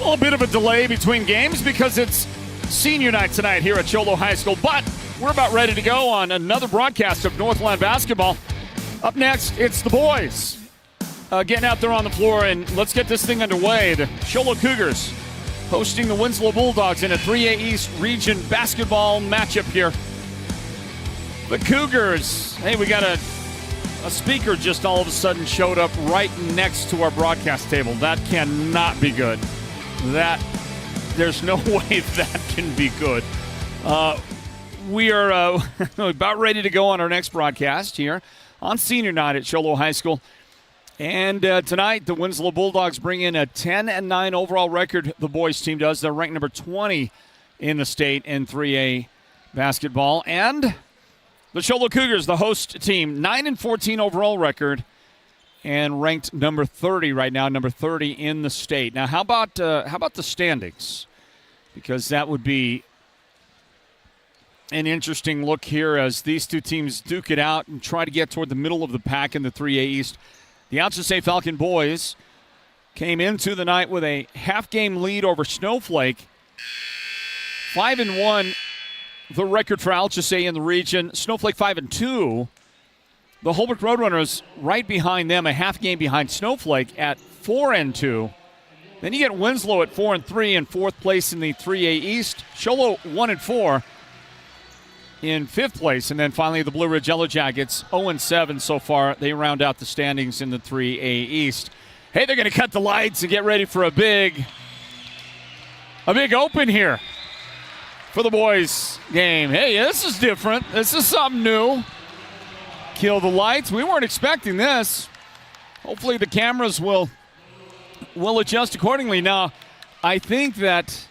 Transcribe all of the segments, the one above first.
Well, a bit of a delay between games because it's senior night tonight here at Show Low High School, but we're about ready to go on another broadcast of Northland Basketball. Up next, it's the boys getting out there on the floor, and let's get this thing underway. The Show Low Cougars hosting the Winslow Bulldogs in a 3A East region basketball matchup here. The Cougars, hey, we got a speaker just all of a sudden showed up right next to our broadcast table. That cannot be good. There's no way that can be good. We are about ready to go on our next broadcast here on senior night at Show Low High School. And tonight, the Winslow Bulldogs bring in a 10-9 overall record. The boys team does. They're ranked number 20 in the state in 3A basketball. And the Show Low Cougars, the host team, 9-14 overall record and ranked number 30 right now, number 30 in the state. Now, how about the standings? Because that would be an interesting look here as these two teams duke it out and try to get toward the middle of the pack in the 3A East. The Alchesay Falcon boys came into the night with a half-game lead over Snowflake. 5-1, the record for Alchesay in the region. Snowflake 5-2. The Holbrook Roadrunners right behind them, a half game behind Snowflake at 4-2. Then you get Winslow at 4-3 in fourth place in the 3A East. Show Low 1-4 in fifth place. And then finally the Blue Ridge Yellow Jackets 0-7 so far. They round out the standings in the 3A East. Hey, they're going to cut the lights and get ready for a big open here for the boys game. Hey, this is different. This is something new. Kill the lights. We weren't expecting this. Hopefully the cameras will adjust accordingly. Now, I think that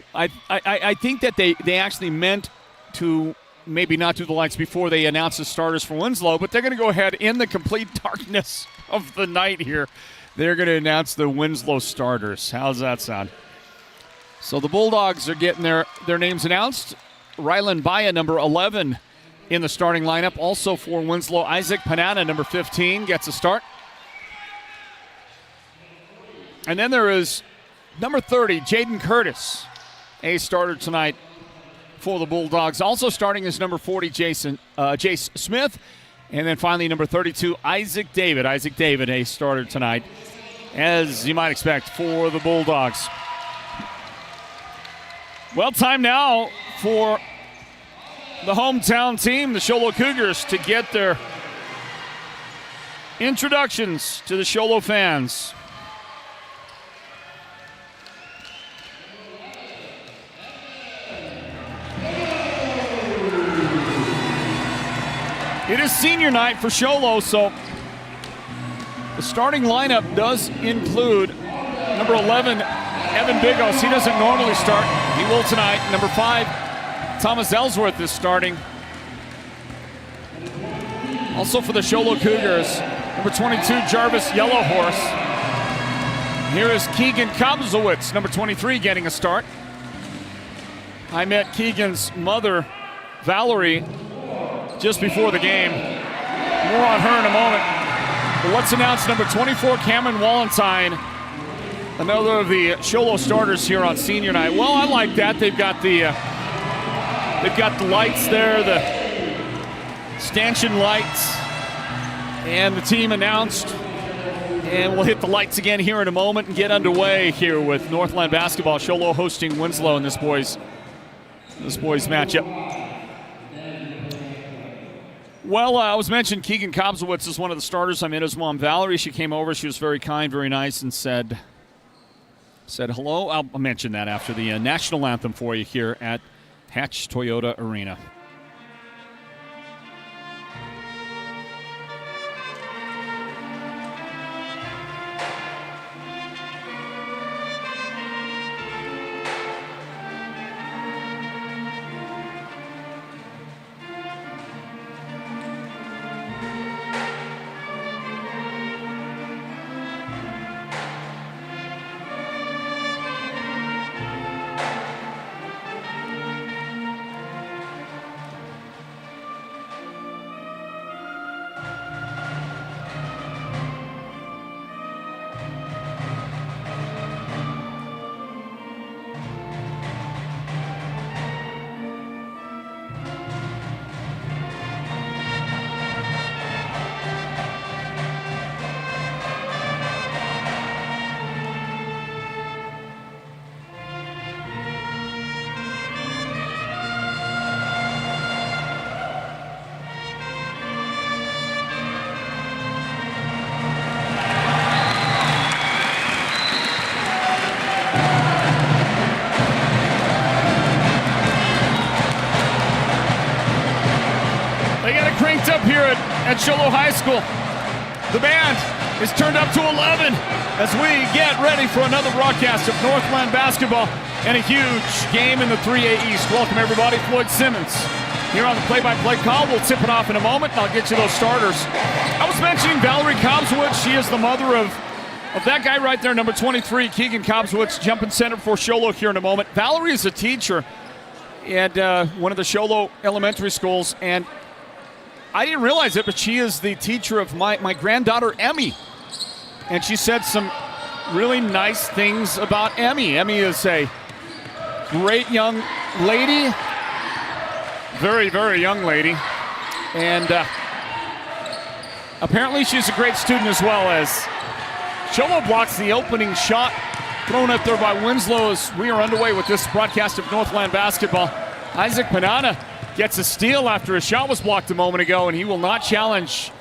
they actually meant to maybe not do the lights before they announce the starters for Winslow, but they're going to go ahead in the complete darkness of the night here. They're going to announce the Winslow starters. How's that sound? So the Bulldogs are getting their names announced. Rylan Baya, number 11. In the starting lineup. Also for Winslow, Isaac Panana, number 15, gets a start. And then there is number 30, Jaden Curtis, a starter tonight for the Bulldogs. Also starting is number 40, Jace Smith. And then finally number 32, Isaac David. Isaac David, a starter tonight, as you might expect, for the Bulldogs. Well, time now for the hometown team, the Show Low Cougars, to get their introductions to the Show Low fans. It is senior night for Show Low, so the starting lineup does include number 11, Evan Bigos. He doesn't normally start. He will tonight. Number 5, Thomas Ellsworth is starting. Also for the Show Low Cougars, number 22, Jarvis Yellowhorse. Here is Keegan Kobzowitz, number 23, getting a start. I met Keegan's mother, Valerie, just before the game. More on her in a moment. But let's announce number 24, Cameron Wallenstein, another of the Show Low starters here on senior night. Well, I like that. They've got the lights there, the stanchion lights, and the team announced. And we'll hit the lights again here in a moment and get underway here with Northland Basketball. Show Low hosting Winslow in this boys matchup. Well, I was mentioned Keegan Kobzowitz is one of the starters. I met his mom, Valerie. She came over. She was very kind, very nice, and said hello. I'll mention that after the national anthem for you here at Hatch Toyota Arena. at Show Low High School. The band is turned up to 11 as we get ready for another broadcast of Northland Basketball and a huge game in the 3A East. Welcome, everybody. Floyd Simmons here on the play-by-play call. We'll tip it off in a moment, and I'll get you those starters. I was mentioning Valerie Cobbswood. She is the mother of that guy right there, number 23, Keegan Cobbswood, jumping center for Show Low here in a moment. Valerie is a teacher at one of the Show Low elementary schools, and I didn't realize it, but she is the teacher of my granddaughter, Emmy. And she said some really nice things about Emmy. Emmy is a great young lady, very, very young lady. And apparently she's a great student as well. As Show Low blocks the opening shot thrown up there by Winslow as we are underway with this broadcast of Northland Basketball. Isaac Panana gets a steal after a shot was blocked a moment ago, and he will not challenge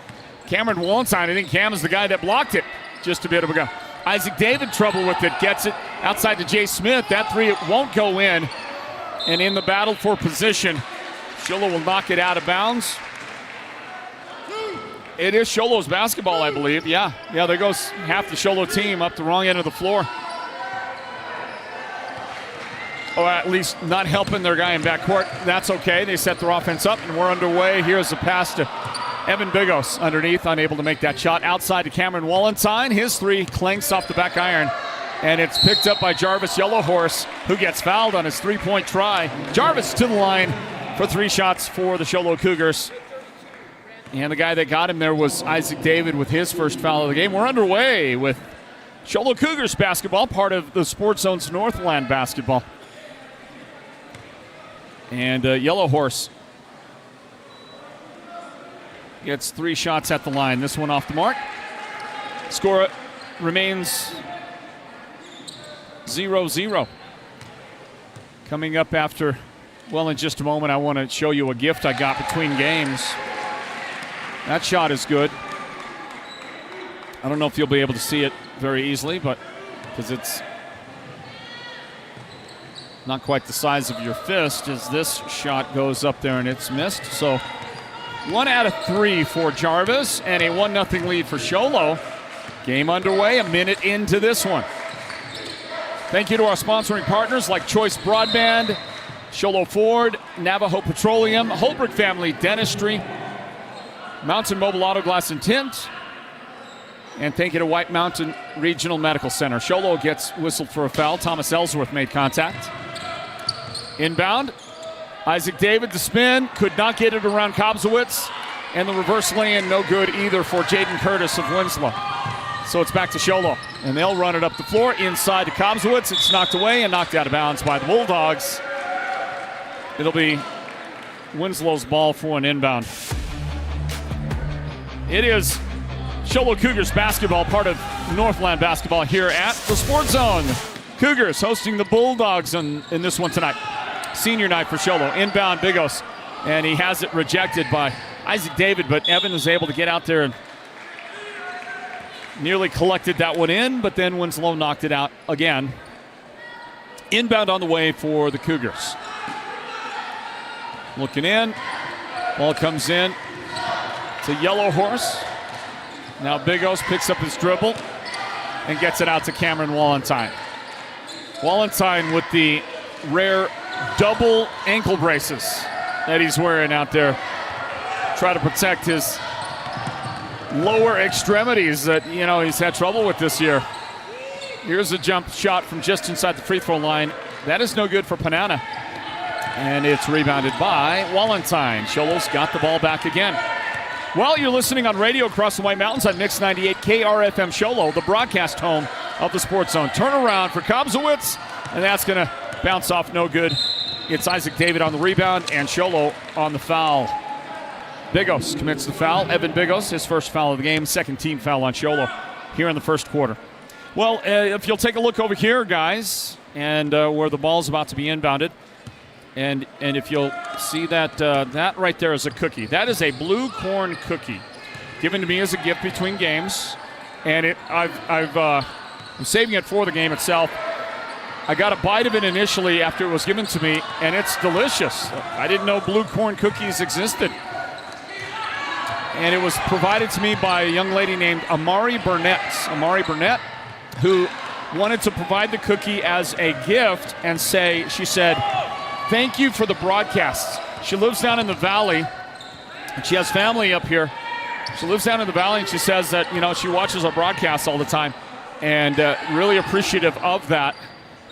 Cameron Wallenstein. I think Cam is the guy that blocked it just a bit ago. Isaac David, trouble with it, gets it outside to Jay Smith. That three, it won't go in. And in the battle for position, Show Low will knock it out of bounds. It is Show Low's basketball, I believe. Yeah, there goes half the Show Low team up the wrong end of the floor. Or at least not helping their guy in backcourt. That's okay. They set their offense up, and we're underway. Here's a pass to Evan Bigos underneath, unable to make that shot. Outside to Cameron Wallenstein. His three clanks off the back iron, and it's picked up by Jarvis Yellowhorse, who gets fouled on his three-point try. Jarvis to the line for three shots for the Show Low Cougars. And the guy that got him there was Isaac David with his first foul of the game. We're underway with Show Low Cougars basketball, part of the Sports Zone's Northland Basketball. And Yellowhorse gets three shots at the line. This one off the mark. Score remains 0-0. Coming up after, well, in just a moment, I want to show you a gift I got between games. That shot is good. I don't know if you'll be able to see it very easily, but because it's not quite the size of your fist as this shot goes up there and it's missed. So 1 out of 3 for Jarvis and a 1-0 lead for Show Low. Game underway, a minute into this one. Thank you to our sponsoring partners like Choice Broadband, Show Low Ford, Navajo Petroleum, Holbrook Family Dentistry, Mountain Mobile Auto Glass and Tint, and thank you to White Mountain Regional Medical Center. Show Low gets whistled for a foul. Thomas Ellsworth made contact. Inbound, Isaac David, the spin, could not get it around Cobbsowitz, and the reverse lay-in no good either for Jaden Curtis of Winslow. So it's back to Show Low, and they'll run it up the floor inside to Cobbsowitz. It's knocked away and knocked out of bounds by the Bulldogs. It'll be Winslow's ball for an inbound. It is Show Low Cougars basketball, part of Northland Basketball here at the Sports Zone. Cougars hosting the Bulldogs in this one tonight. Senior night for Show Low. Inbound Bigos, and he has it rejected by Isaac David, but Evan was able to get out there and nearly collected that one in, but then Winslow knocked it out again. Inbound on the way for the Cougars. Looking in. Ball comes in to Yellowhorse. Now Bigos picks up his dribble and gets it out to Cameron Wallenstein. Wallenstein with the rare double ankle braces that he's wearing out there. Try to protect his lower extremities that, he's had trouble with this year. Here's a jump shot from just inside the free throw line. That is no good for Panana. And it's rebounded by Wallenstein. Show Low's got the ball back again. Well, you're listening on radio across the White Mountains on Mix 98 KRFM Show Low, the broadcast home of the Sports Zone. Turnaround for Cobbsowitz, and that's going to bounce off no good. It's Isaac David on the rebound and Show Low on the foul. Bigos commits the foul. Evan Bigos, his first foul of the game, second team foul on Show Low here in the first quarter. Well, if you'll take a look over here, guys, and where the ball's about to be inbounded, and if you'll see that that right there is a cookie. That is a blue corn cookie given to me as a gift between games, and I'm saving it for the game itself. I got a bite of it initially after it was given to me, and it's delicious. I didn't know blue corn cookies existed. And it was provided to me by a young lady named Amari Burnett. Amari Burnett, who wanted to provide the cookie as a gift and she said, thank you for the broadcasts. She lives down in the valley, and she has family up here. She lives down in the valley, and she says that, she watches our broadcasts all the time, and really appreciative of that,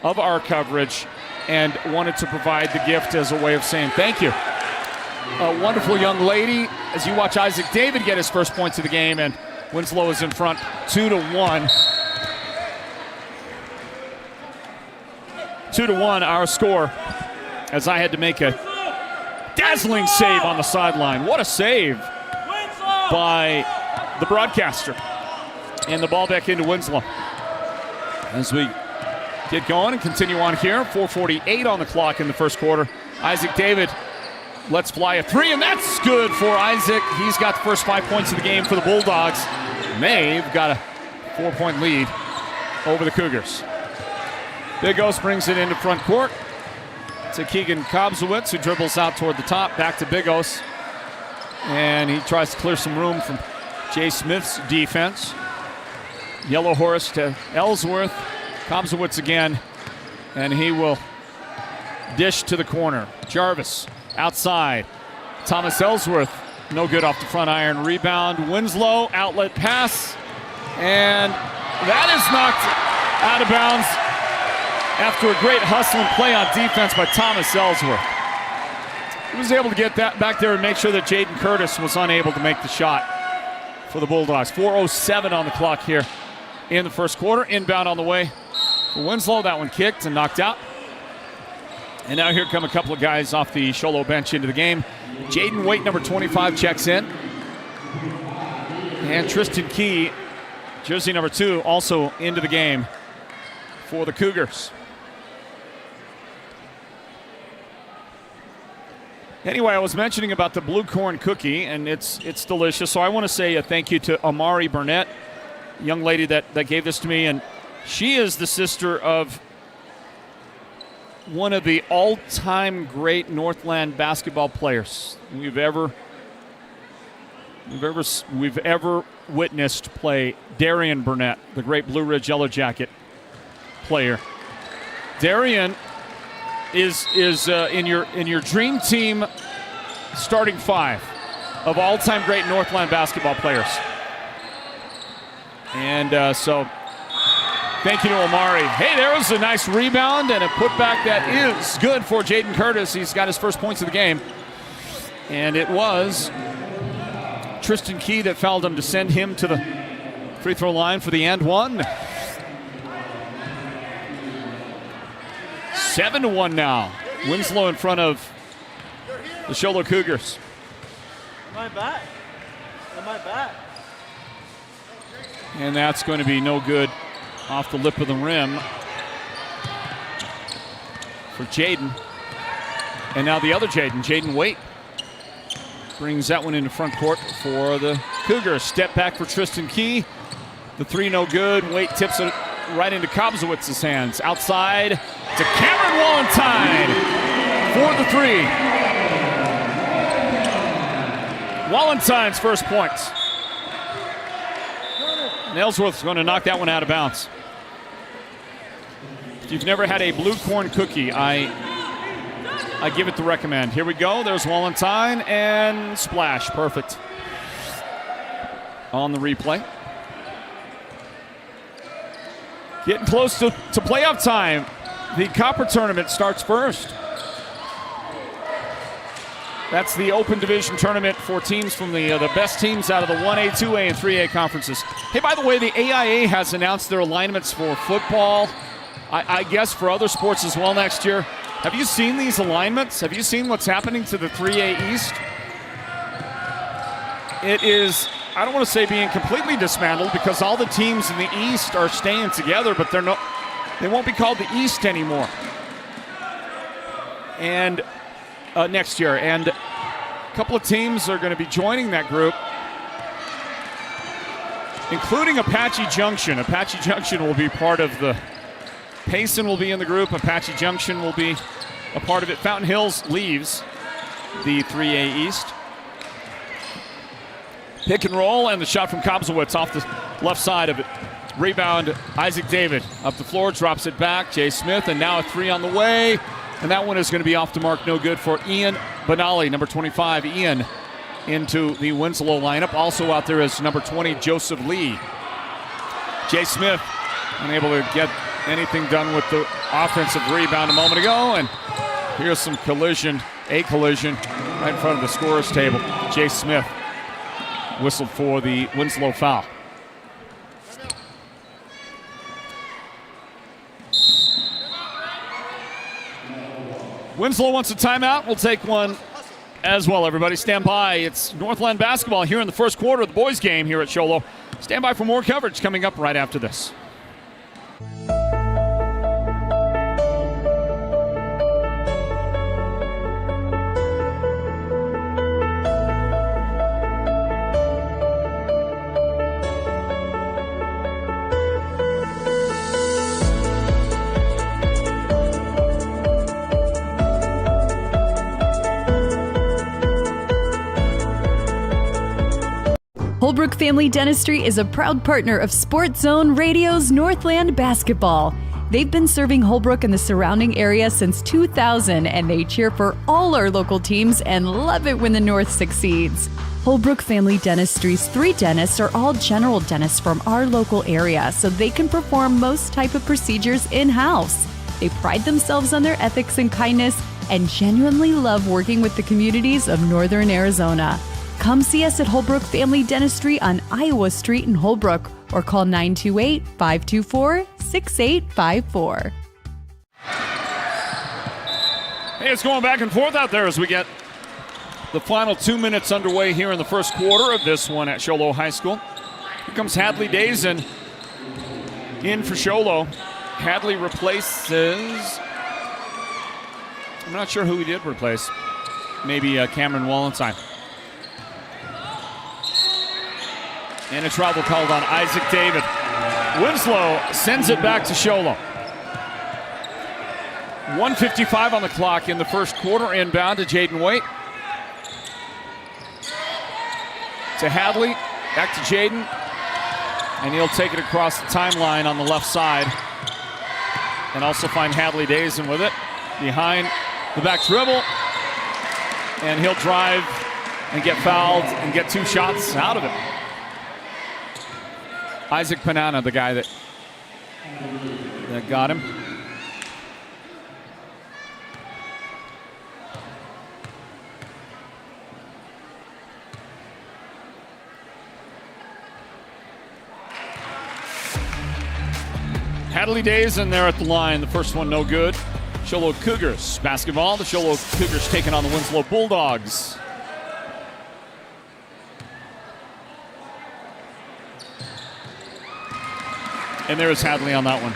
of our coverage, and wanted to provide the gift as a way of saying thank you. A wonderful young lady as you watch Isaac David get his first points of the game, and Winslow is in front 2-1. 2-1 our score, as I had to make a dazzling save on the sideline. What a save by the broadcaster. And the ball back into Winslow. As we get going and continue on here, 4:48 on the clock in the first quarter. Isaac David lets fly a three, and that's good for Isaac. He's got the first 5 points of the game for the Bulldogs. And they've got a 4-point lead over the Cougars. Bigos brings it into front court to Keegan Kobzowitz, who dribbles out toward the top, back to Bigos. And he tries to clear some room from Jay Smith's defense. Yellow Horse to Ellsworth. Kobzowitz again, and he will dish to the corner. Jarvis outside. Thomas Ellsworth, no good off the front iron. Rebound, Winslow, outlet pass, and that is knocked out of bounds after a great hustle and play on defense by Thomas Ellsworth. He was able to get that back there and make sure that Jaden Curtis was unable to make the shot for the Bulldogs. 4:07 on the clock here in the first quarter. Inbound on the way for Winslow. That one kicked and knocked out. And now here come a couple of guys off the Show Low bench into the game. Jaden Waite, number 25, checks in. And Tristan Key, jersey number 2, also into the game for the Cougars. Anyway, I was mentioning about the blue corn cookie, and it's delicious. So I want to say a thank you to Amari Burnett, young lady that gave this to me. And she is the sister of one of the all-time great Northland basketball players we've ever witnessed play, Darian Burnett, the great Blue Ridge Yellow Jacket player. Darian is in your dream team starting 5 of all-time great Northland basketball players. And so thank you to Amari. Hey, there was a nice rebound and a putback that is good for Jaden Curtis. He's got his first points of the game. And it was Tristan Key that fouled him to send him to the free throw line for the and one. 7-1 now. Winslow in front of the Show Low Cougars. Am I back? And that's going to be no good off the lip of the rim for Jaden. And now the other Jaden Waite, brings that one into front court for the Cougars. Step back for Tristan Key. The three no good. Waite tips it right into Kobzowitz's hands. Outside to Cameron Walentine for the three. Walentine's first points. And Ellsworth's going to knock that one out of bounds. If you've never had a blue corn cookie, I give it the recommend. Here we go. There's Walentine and splash. Perfect. On the replay. Getting close to playoff time. The Copper Tournament starts first. That's the Open Division Tournament for teams from the best teams out of the 1A, 2A, and 3A conferences. Hey, by the way, the AIA has announced their alignments for football, I guess for other sports as well next year. Have you seen these alignments? Have you seen what's happening to the 3A East? It is, I don't want to say being completely dismantled because all the teams in the East are staying together, but they won't be called the East anymore. And next year. And a couple of teams are going to be joining that group, including Apache Junction. Apache Junction will be part of the Payson will be in the group. Apache Junction will be a part of it. Fountain Hills leaves the 3A East. Pick and roll, and the shot from Kobzowitz off the left side of it. Rebound, Isaac David. Up the floor, drops it back. Jay Smith, and now a three on the way. And that one is going to be off the mark, no good for Ian Benali, number 25. Ian into the Winslow lineup. Also out there is number 20, Joseph Lee. Jay Smith unable to get anything done with the offensive rebound a moment ago. And here's some collision right in front of the scorer's table. Jay Smith whistled for the Winslow foul. Winslow wants a timeout. We'll take one as well, everybody. Stand by. It's Northland Basketball here in the first quarter of the boys' game here at Show Low. Stand by for more coverage coming up right after this. Holbrook Family Dentistry is a proud partner of Sports Zone Radio's Northland Basketball. They've been serving Holbrook and the surrounding area since 2000, and they cheer for all our local teams and love it when the North succeeds. Holbrook Family Dentistry's 3 dentists are all general dentists from our local area, so they can perform most type of procedures in-house. They pride themselves on their ethics and kindness and genuinely love working with the communities of Northern Arizona. Come see us at Holbrook Family Dentistry on Iowa Street in Holbrook or call 928-524-6854. Hey, it's going back and forth out there as we get the final 2 minutes underway here in the first quarter of this one at Show Low High School. Here comes Hadley Dazen in for Show Low. Hadley replaces, I'm not sure who he did replace. Maybe Cameron Wallenstein. And a travel called on Isaac David. Winslow sends it back to Show Low. 1:55 on the clock in the first quarter. Inbound to Jaden Waite. To Hadley, back to Jaden. And he'll take it across the timeline on the left side. And also find Hadley Dazen with it. Behind the back dribble. And he'll drive and get fouled and get 2 shots out of it. Isaac Panana, the guy that got him. Hadley Dazen there at the line. The first one no good. Show Low Cougars basketball. The Show Low Cougars taking on the Winslow Bulldogs. And there is Hadley on that one.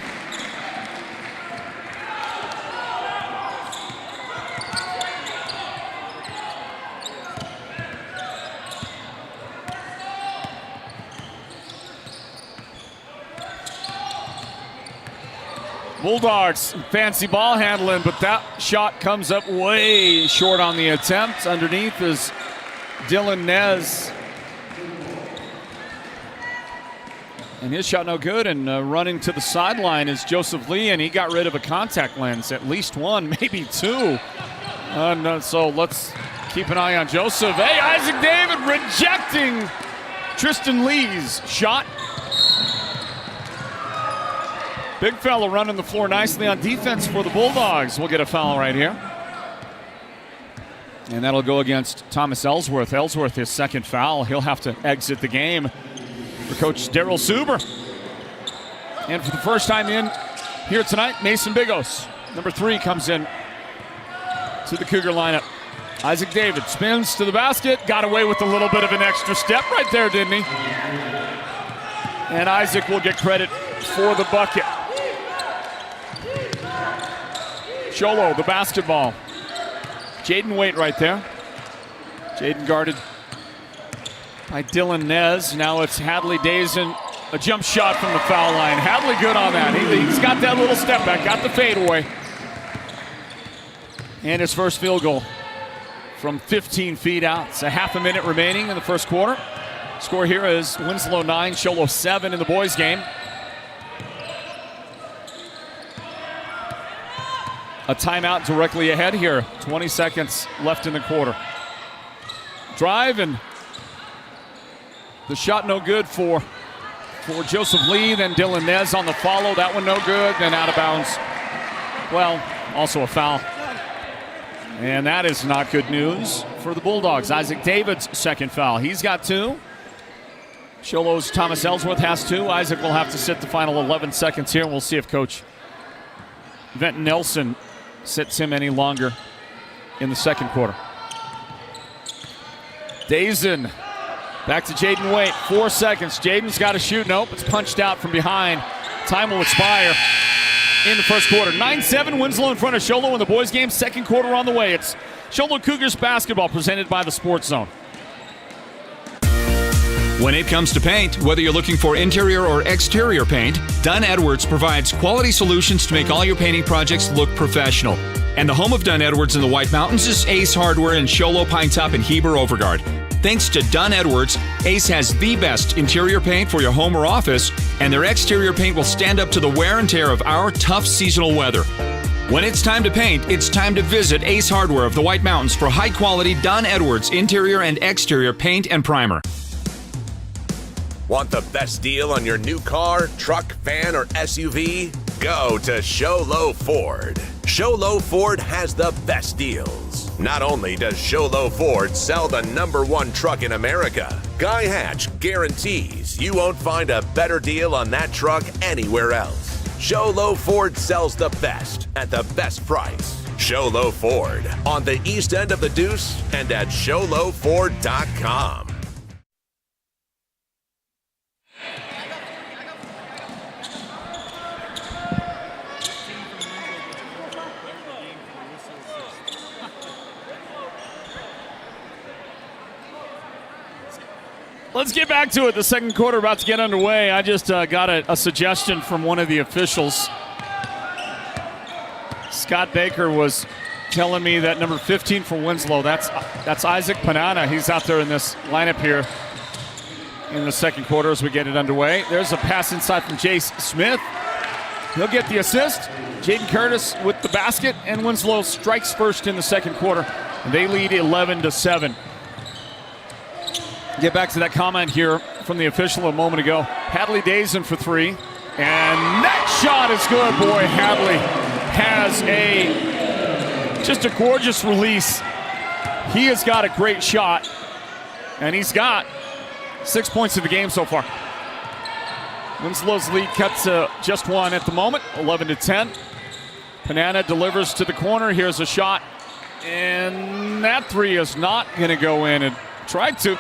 Bulldogs, fancy ball handling, but that shot comes up way short on the attempt. Underneath is Dylan Nez. And his shot no good, and running to the sideline is Joseph Lee, and he got rid of a contact lens, at least 1, maybe 2. So let's keep an eye on Joseph. Hey, Isaac David rejecting Tristan Lee's shot. Big fella running the floor nicely on defense for the Bulldogs. We'll get a foul right here. And that'll go against Thomas Ellsworth. Ellsworth, his second foul. He'll have to exit the game for Coach Daryl Suber. And for the first time in here tonight, Mason Bigos, number 3, comes in to the Cougar lineup. Isaac David spins to the basket, got away with a little bit of an extra step right there, didn't he? And Isaac will get credit for the bucket. Show Low, the basketball. Jaden Waite right there. Jaden guarded by Dylan Nez. Now it's Hadley Dazen. A jump shot from the foul line. Hadley good on that. He's got that little step back, got the fadeaway. And his first field goal from 15 feet out. It's a half a minute remaining in the first quarter. Score here is Winslow 9, Show Low 7 in the boys' game. A timeout directly ahead here. 20 seconds left in the quarter. Drive, and the shot no good for Joseph Lee. Then Dylan Nez on the follow. That one no good. Then out of bounds. Well, also a foul. And that is not good news for the Bulldogs. Isaac David's second foul. He's got 2. Show Low's Thomas Ellsworth has 2. Isaac will have to sit the final 11 seconds here, and we'll see if Coach Venton Nelson sits him any longer in the second quarter. Dazen back to Jaden Waite. 4 seconds. Jaden's got to shoot. Nope, it's punched out from behind. Time will expire in the first quarter. 9-7 Winslow in front of Show Low in the boys' game. Second quarter on the way. It's Show Low Cougars basketball presented by the Sports Zone. When it comes to paint, whether you're looking for interior or exterior paint, Dunn Edwards provides quality solutions to make all your painting projects look professional. And the home of Dunn Edwards in the White Mountains is Ace Hardware in Show Low, Pine Top, and Heber Overgard. Thanks to Dunn Edwards, Ace has the best interior paint for your home or office, and their exterior paint will stand up to the wear and tear of our tough seasonal weather. When it's time to paint, it's time to visit Ace Hardware of the White Mountains for high-quality Dunn Edwards interior and exterior paint and primer. Want the best deal on your new car, truck, van, or SUV? Go to Show Low Ford. Show Low Ford has the best deals. Not only does Show Low Ford sell the #1 truck in America, Guy Hatch guarantees you won't find a better deal on that truck anywhere else. Show Low Ford sells the best at the best price. Show Low Ford on the east end of the Deuce and at showlowford.com. Let's get back to it. The second quarter about to get underway. I just got a suggestion from one of the officials. Scott Baker was telling me that number 15 for Winslow, that's Isaac Panana. He's out there in this lineup here in the second quarter as we get it underway. There's a pass inside from Jace Smith. He'll get the assist. Jaden Curtis with the basket, and Winslow strikes first in the second quarter. And they lead 11-7. Get back to that comment here from the official a moment ago. Hadley Dazen for 3. And that shot is good. Boy, Hadley has just a gorgeous release. He has got a great shot. And he's got 6 points in the game so far. Winslow's lead cut to just 1 at the moment, 11-10. Panana delivers to the corner. Here's a shot. And that 3 is not going to go in. And tried to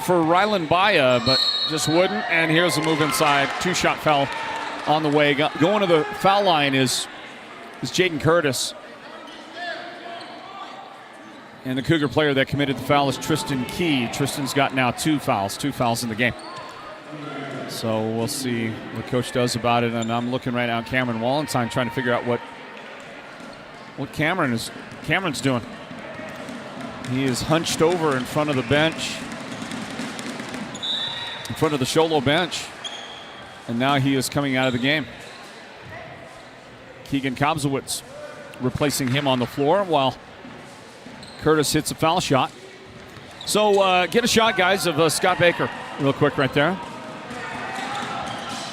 for Rylan Baya, but just wouldn't. And here's a move inside. 2-shot foul on the way. Going to the foul line is Jaden Curtis. And the Cougar player that committed the foul is Tristan Key. Tristan's got now 2 fouls in the game. So we'll see what Coach does about it. And I'm looking right now at Cameron Wallenstein trying to figure out what Cameron's doing. He is hunched over in front of the bench. In front of the Show Low bench. And now he is coming out of the game. Keegan Kobzowitz replacing him on the floor while Curtis hits a foul shot. So get a shot, guys, of Scott Baker real quick right there.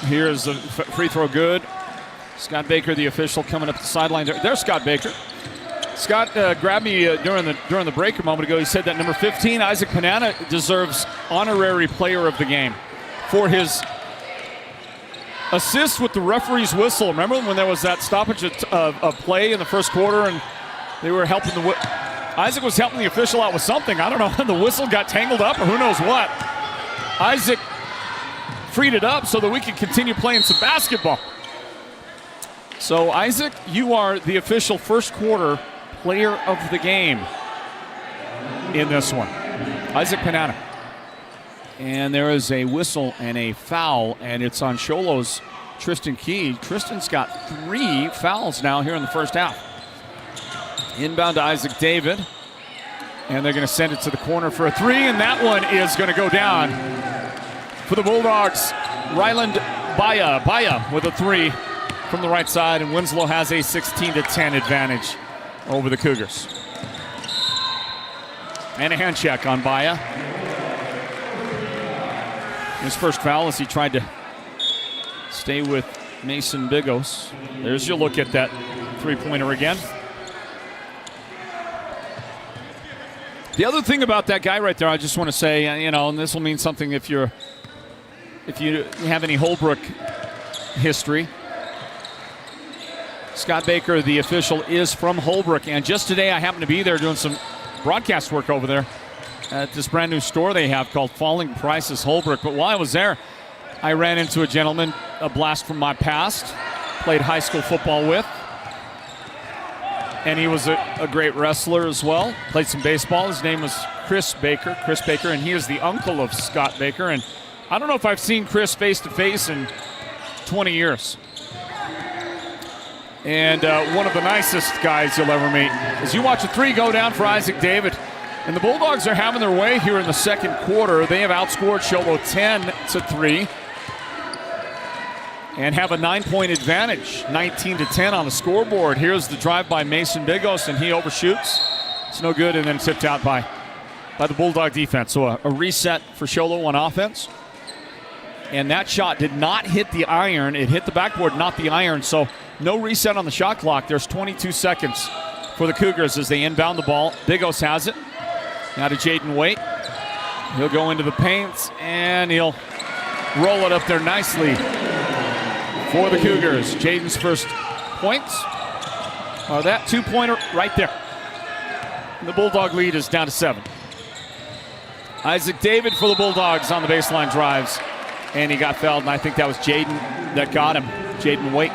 Here's the free throw good. Scott Baker, the official, coming up the sideline. There's Scott Baker. Scott grabbed me during the break a moment ago. He said that number 15, Isaac Panana, deserves honorary player of the game for his assist with the referee's whistle. Remember when there was that stoppage of play in the first quarter and they were helping Isaac was helping the official out with something. I don't know, the whistle got tangled up or who knows what. Isaac freed it up so that we can continue playing some basketball. So Isaac, you are the official first quarter player of the game in this one. Isaac Panana. And there is a whistle and a foul, and it's on Show Low's Tristan Key. Tristan's got 3 fouls now here in the first half. Inbound to Isaac David. And they're going to send it to the corner for a three, and that one is going to go down for the Bulldogs. Ryland Baya with a three from the right side, and Winslow has a 16-10 advantage over the Cougars. And a hand check on Baya. His first foul as he tried to stay with Mason Bigos. There's your look at that three-pointer again. The other thing about that guy right there, I just want to say, and this will mean something if you have any Holbrook history. Scott Baker, the official, is from Holbrook, and just today I happened to be there doing some broadcast work over there at this brand new store they have called Falling Prices Holbrook. But while I was there, I ran into a gentleman, a blast from my past, played high school football with. And he was a great wrestler as well. Played some baseball. His name was Chris Baker, and he is the uncle of Scott Baker. And I don't know if I've seen Chris face-to-face in 20 years. And one of the nicest guys you'll ever meet. As you watch a three go down for Isaac David. And the Bulldogs are having their way here in the second quarter. They have outscored Show Low 10-3. And have a 9-point advantage, 19-10 on the scoreboard. Here's the drive by Mason Bigos, and he overshoots. It's no good, and then tipped out by the Bulldog defense. So a reset for Show Low on offense. And that shot did not hit the iron. It hit the backboard, not the iron. So no reset on the shot clock. There's 22 seconds for the Cougars as they inbound the ball. Bigos has it. Now to Jaden Waite. He'll go into the paint, and he'll roll it up there nicely for the Cougars. Jaden's first points are that two-pointer right there. And the Bulldog lead is down to 7. Isaac David for the Bulldogs on the baseline drives. And he got fouled, and I think that was Jaden that got him. Jaden Waite.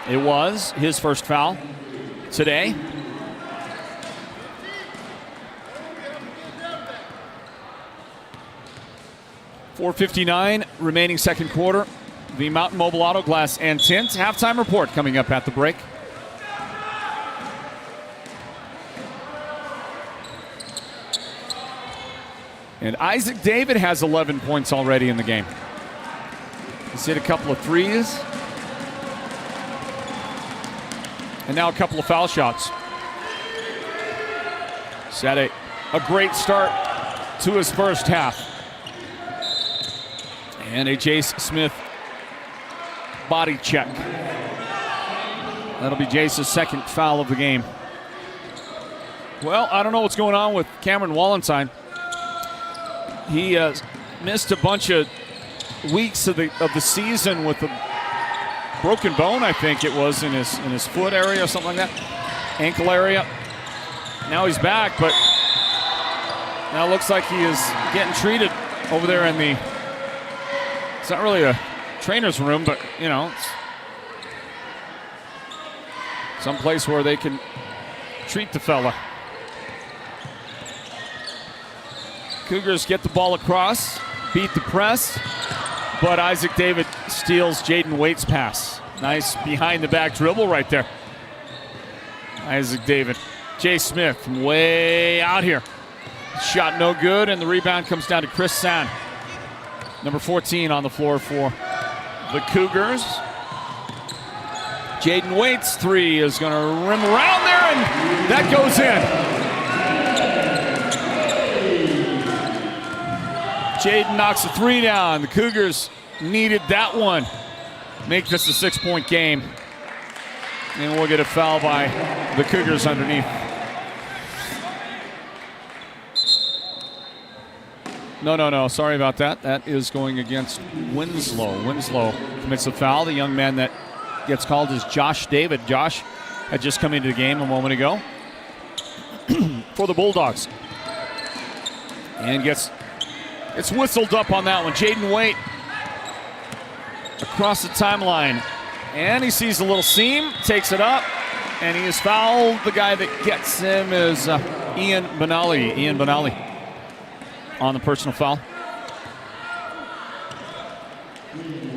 It was his first foul today. .4:59 remaining second quarter. The Mountain Mobile Auto Glass and Tint halftime report coming up at the break. And Isaac David has 11 points already in the game. He's hit a couple of threes. And now a couple of foul shots. He's had a great start to his first half. And a Jace Smith body check. That'll be Jace's second foul of the game. Well, I don't know what's going on with Cameron Wallenstein. He missed a bunch of weeks of the season with a broken bone, I think it was, in his foot area or something like that, ankle area. Now he's back, but now it looks like he is getting treated over there in the. It's not really a trainer's room, but it's some place where they can treat the fella. Cougars get the ball across, beat the press, but Isaac David steals Jaden Waite's pass. Nice behind-the-back dribble right there. Isaac David. Jay Smith from way out here. Shot no good, and the rebound comes down to Chris Sand. Number 14 on the floor for the Cougars. Jaden Waite's three is going to rim around there, and that goes in. Jaden knocks a three down. The Cougars needed that one. Make this a 6-point game. And we'll get a foul by the Cougars underneath. No. Sorry about that. That is going against Winslow. Winslow commits a foul. The young man that gets called is Josh David. Josh had just come into the game a moment ago for the Bulldogs. And gets whistled up on that one. Jaden Waite across the timeline. And he sees a little seam, takes it up, and he is fouled. The guy that gets him is Ian Benali on the personal foul.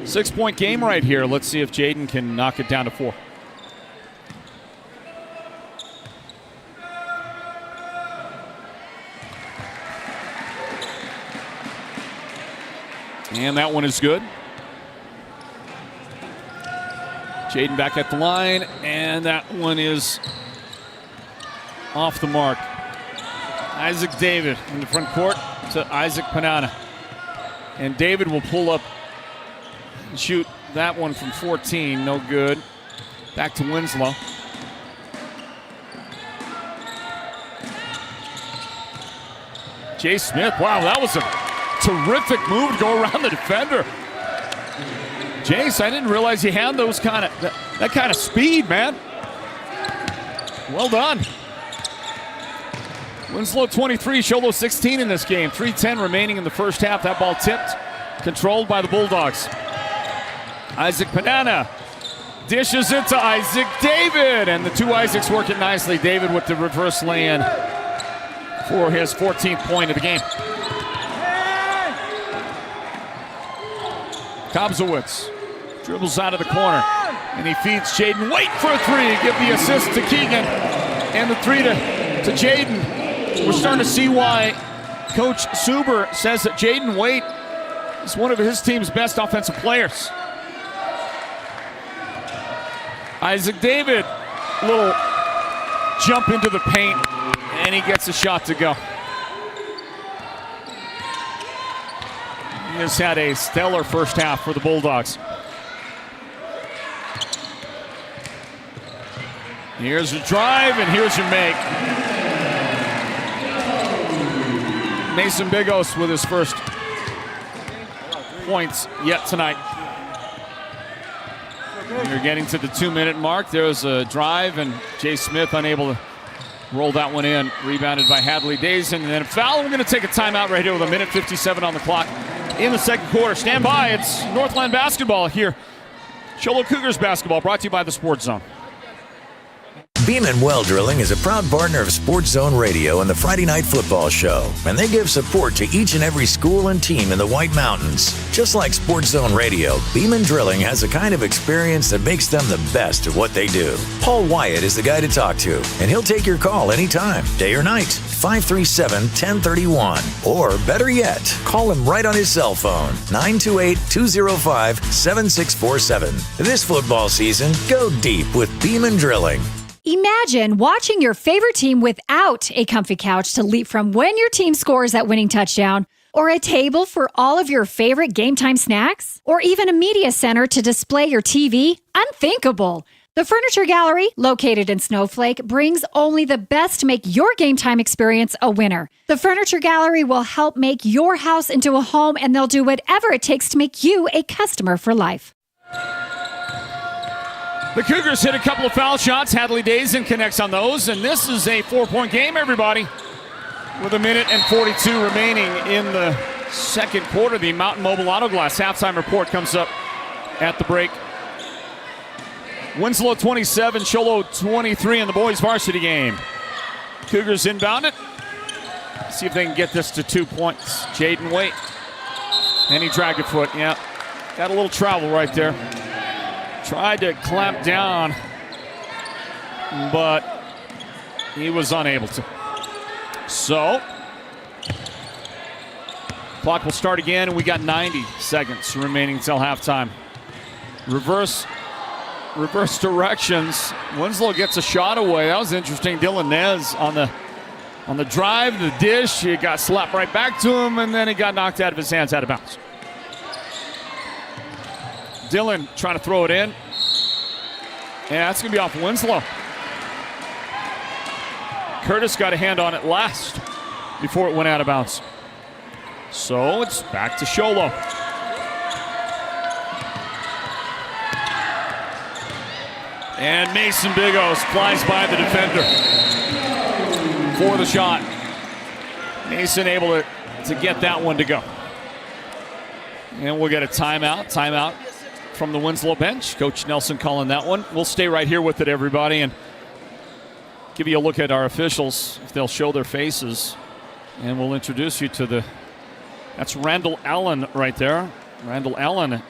6-point game right here. Let's see if Jaden can knock it down to 4. And that one is good. Jaden back at the line, and that one is off the mark. Isaac David in the front court to Isaac Panana. And David will pull up and shoot that one from 14. No good. Back to Winslow. Jay Smith, wow, that was a terrific move to go around the defender. Jace, I didn't realize he had those that kind of speed, man. Well done. Winslow 23, Show Low 16 in this game. 3:10 remaining in the first half. That ball tipped, controlled by the Bulldogs. Isaac Panana dishes it to Isaac David, and the two Isaacs work it nicely. David with the reverse lay-in for his 14th point of the game. Kobzowitz dribbles out of the corner, and he feeds Jaden Waite for a three. Give the assist to Keegan, and the three to Jaden. We're starting to see why Coach Suber says that Jaden Waite is one of his team's best offensive players. Isaac David, little jump into the paint, and he gets a shot to go. He has had a stellar first half for the Bulldogs. Here's your drive, and here's your make. Mason Bigos with his first points yet tonight. You're getting to the 2-minute mark. There's a drive, and Jay Smith unable to roll that one in. Rebounded by Hadley Dazen, and then a foul. We're going to take a timeout right here with 1:57 on the clock in the second quarter. Stand by. It's Northland Basketball here. Show Low Cougars Basketball brought to you by the Sports Zone. Beeman Well Drilling is a proud partner of Sports Zone Radio and the Friday Night Football Show, and they give support to each and every school and team in the White Mountains. Just like Sports Zone Radio, Beeman Drilling has the kind of experience that makes them the best at what they do. Paul Wyatt is the guy to talk to, and he'll take your call anytime, day or night, 537-1031. Or better yet, call him right on his cell phone, 928-205-7647. This football season, go deep with Beeman Drilling. Imagine watching your favorite team without a comfy couch to leap from when your team scores that winning touchdown, or a table for all of your favorite game time snacks, or even a media center to display your TV. Unthinkable. The Furniture Gallery, located in Snowflake, brings only the best to make your game time experience a winner. The Furniture Gallery will help make your house into a home, and they'll do whatever it takes to make you a customer for life. The Cougars hit a couple of foul shots. Hadley Dazen connects on those, and this is a 4-point game, everybody. With 1:42 remaining in the second quarter, the Mountain Mobile Auto Glass halftime report comes up at the break. Winslow 27, Show Low 23 in the boys varsity game. Cougars inbound it. See if they can get this to 2 points. Jaden Waite. And he dragged a foot, yeah. Got a little travel right there. Tried to clamp down, but he was unable to. So, clock will start again, and we got 90 seconds remaining till halftime. Reverse directions. Winslow gets a shot away. That was interesting. Dylan Nez on the drive, the dish. He got slapped right back to him, and then he got knocked out of his hands, out of bounds. Dylan trying to throw it in. Yeah, that's going to be off Winslow. Curtis got a hand on it last before it went out of bounds. So it's back to Show Low. And Mason Bigos flies by the defender for the shot. Mason able to get that one to go. And we'll get a timeout. Timeout from the Winslow bench. Coach Nelson calling that one. We'll stay right here with it, everybody, and give you a look at our officials, if they'll show their faces. And we'll introduce you to that's Randall Allen right there. Randall Allen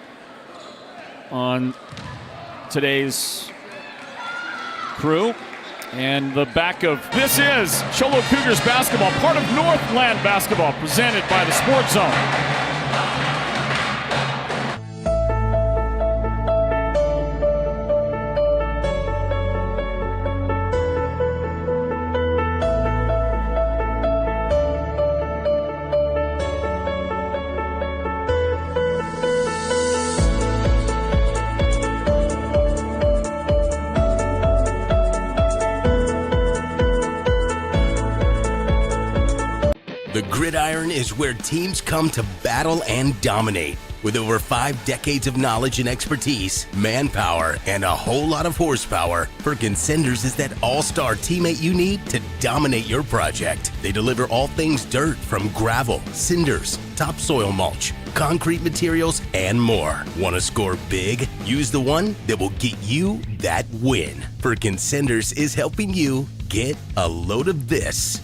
on today's crew. And the back of this is Show Low Cougars Basketball, part of Northland Basketball, presented by the Sports Zone. gridiron is where teams come to battle and dominate. With over 5 decades of knowledge and expertise, manpower, and a whole lot of horsepower, Perkins Cinders is that all-star teammate you need to dominate your project. They deliver all things dirt, from gravel, cinders, topsoil mulch, concrete materials, and more. Want to score big? Use the one that will get you that win. Perkins Cinders is helping you get a load of this.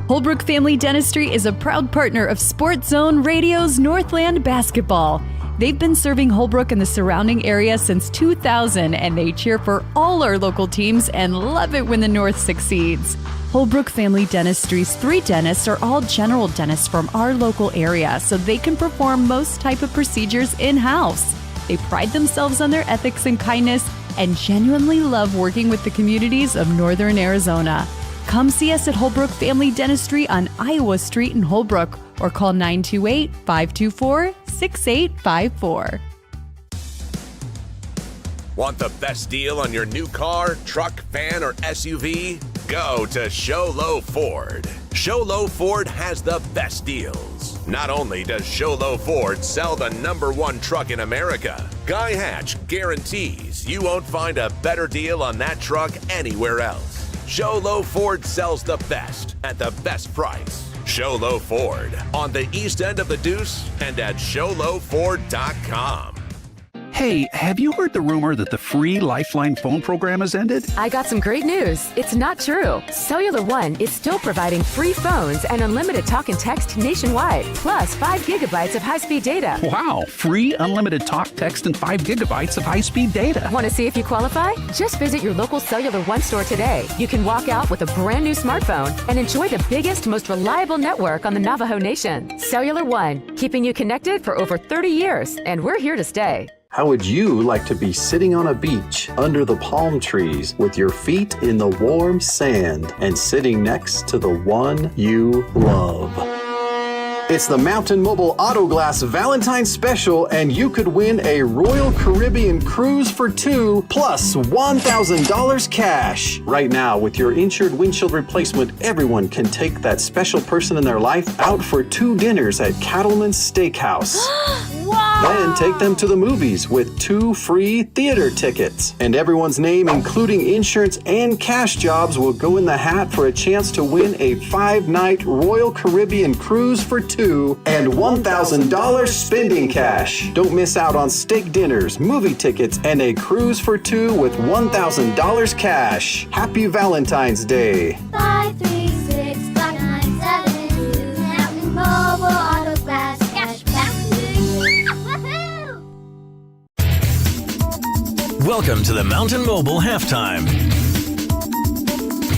Holbrook Family Dentistry is a proud partner of Sports Zone Radio's Northland Basketball. They've been serving Holbrook and the surrounding area since 2000, and they cheer for all our local teams and love it when the North succeeds. Holbrook Family Dentistry's 3 dentists are all general dentists from our local area, so they can perform most type of procedures in-house. They pride themselves on their ethics and kindness and genuinely love working with the communities of Northern Arizona. Come see us at Holbrook Family Dentistry on Iowa Street in Holbrook, or call 928-524-6854. Want the best deal on your new car, truck, van, or SUV? Go to Show Low Ford. Show Low Ford has the best deals. Not only does Show Low Ford sell the #1 truck in America, Guy Hatch guarantees you won't find a better deal on that truck anywhere else. Show Low Ford sells the best at the best price. Show Low Ford on the east end of the Deuce and at showlowford.com. Hey, have you heard the rumor that the free Lifeline phone program has ended? I got some great news. It's not true. Cellular One is still providing free phones and unlimited talk and text nationwide, plus 5 gigabytes of high-speed data. Wow, free unlimited talk, text, and 5 gigabytes of high-speed data. Want to see if you qualify? Just visit your local Cellular One store today. You can walk out with a brand new smartphone and enjoy the biggest, most reliable network on the Navajo Nation. Cellular One, keeping you connected for over 30 years, and we're here to stay. How would you like to be sitting on a beach under the palm trees with your feet in the warm sand and sitting next to the one you love? It's the Mountain Mobile Auto Glass Valentine's Special, and you could win a Royal Caribbean cruise for 2 plus $1,000 cash. Right now, with your insured windshield replacement, everyone can take that special person in their life out for 2 dinners at Cattleman's Steakhouse. Wow! Then take them to the movies with 2 free theater tickets. And everyone's name, including insurance and cash jobs, will go in the hat for a chance to win a 5-night Royal Caribbean cruise for 2 and $1,000 spending cash. Don't miss out on steak dinners, movie tickets, and a cruise for 2 with $1,000 cash. Happy Valentine's Day. 536-5972. Mountain Mobile Auto Glass Cashback. Woohoo! Welcome to the Mountain Mobile Halftime.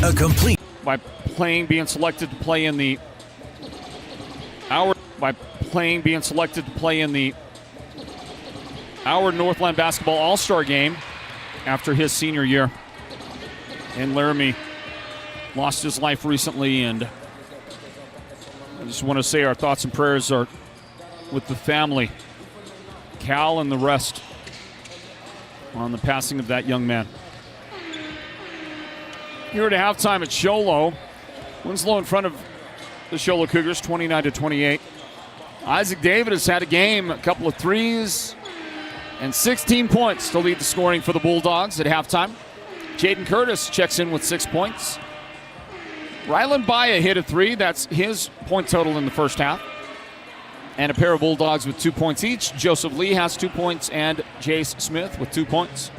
A complete by being selected to play in the our Northland Basketball All-Star game after his senior year. And Laramie lost his life recently, and I just want to say our thoughts and prayers are with the family, Cal and the rest, on the passing of that young man. Here at halftime at Show Low, Winslow in front of the Show Low Cougars, 29-28. Isaac David has had a game, a couple of threes, and 16 points to lead the scoring for the Bulldogs at halftime. Jaden Curtis checks in with 6 points. Rylan Baya hit a 3. That's his point total in the first half. And a pair of Bulldogs with 2 points each. Joseph Lee has 2 points, and Jace Smith with 2 points.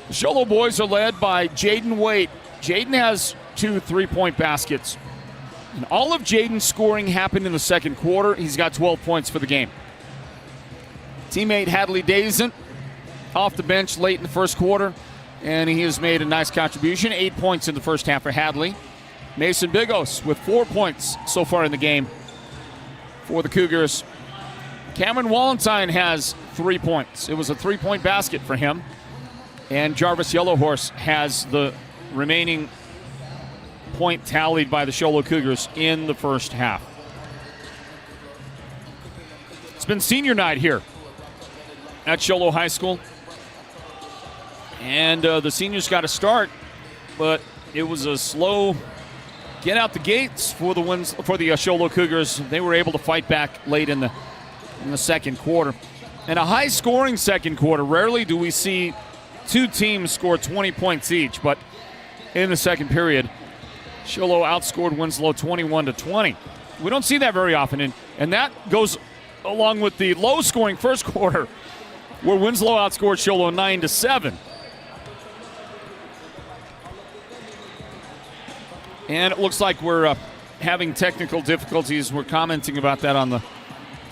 The Show Low boys are led by Jaden Waite. Jaden has 2 3-point baskets. And all of Jaden's scoring happened in the second quarter. He's got 12 points for the game. Teammate Hadley Dazen off the bench late in the first quarter, and he has made a nice contribution. 8 points in the first half for Hadley. Mason Bigos with 4 points so far in the game for the Cougars. Cameron Wallenstein has 3 points. It was a 3-point basket for him. And Jarvis Yellowhorse has the remaining point tallied by the Show Low Cougars in the first half. It's been senior night here at Show Low High School. And the seniors got a start, but it was a slow get out the gates for the Show Low Cougars. They were able to fight back late in the second quarter. And a high-scoring second quarter. Rarely do we see two teams score 20 points each, but in the second period, Show Low outscored Winslow 21-20. We don't see that very often, and that goes along with the low-scoring first quarter, where Winslow outscored Show Low 9-7. And it looks like we're having technical difficulties. We're commenting about that on the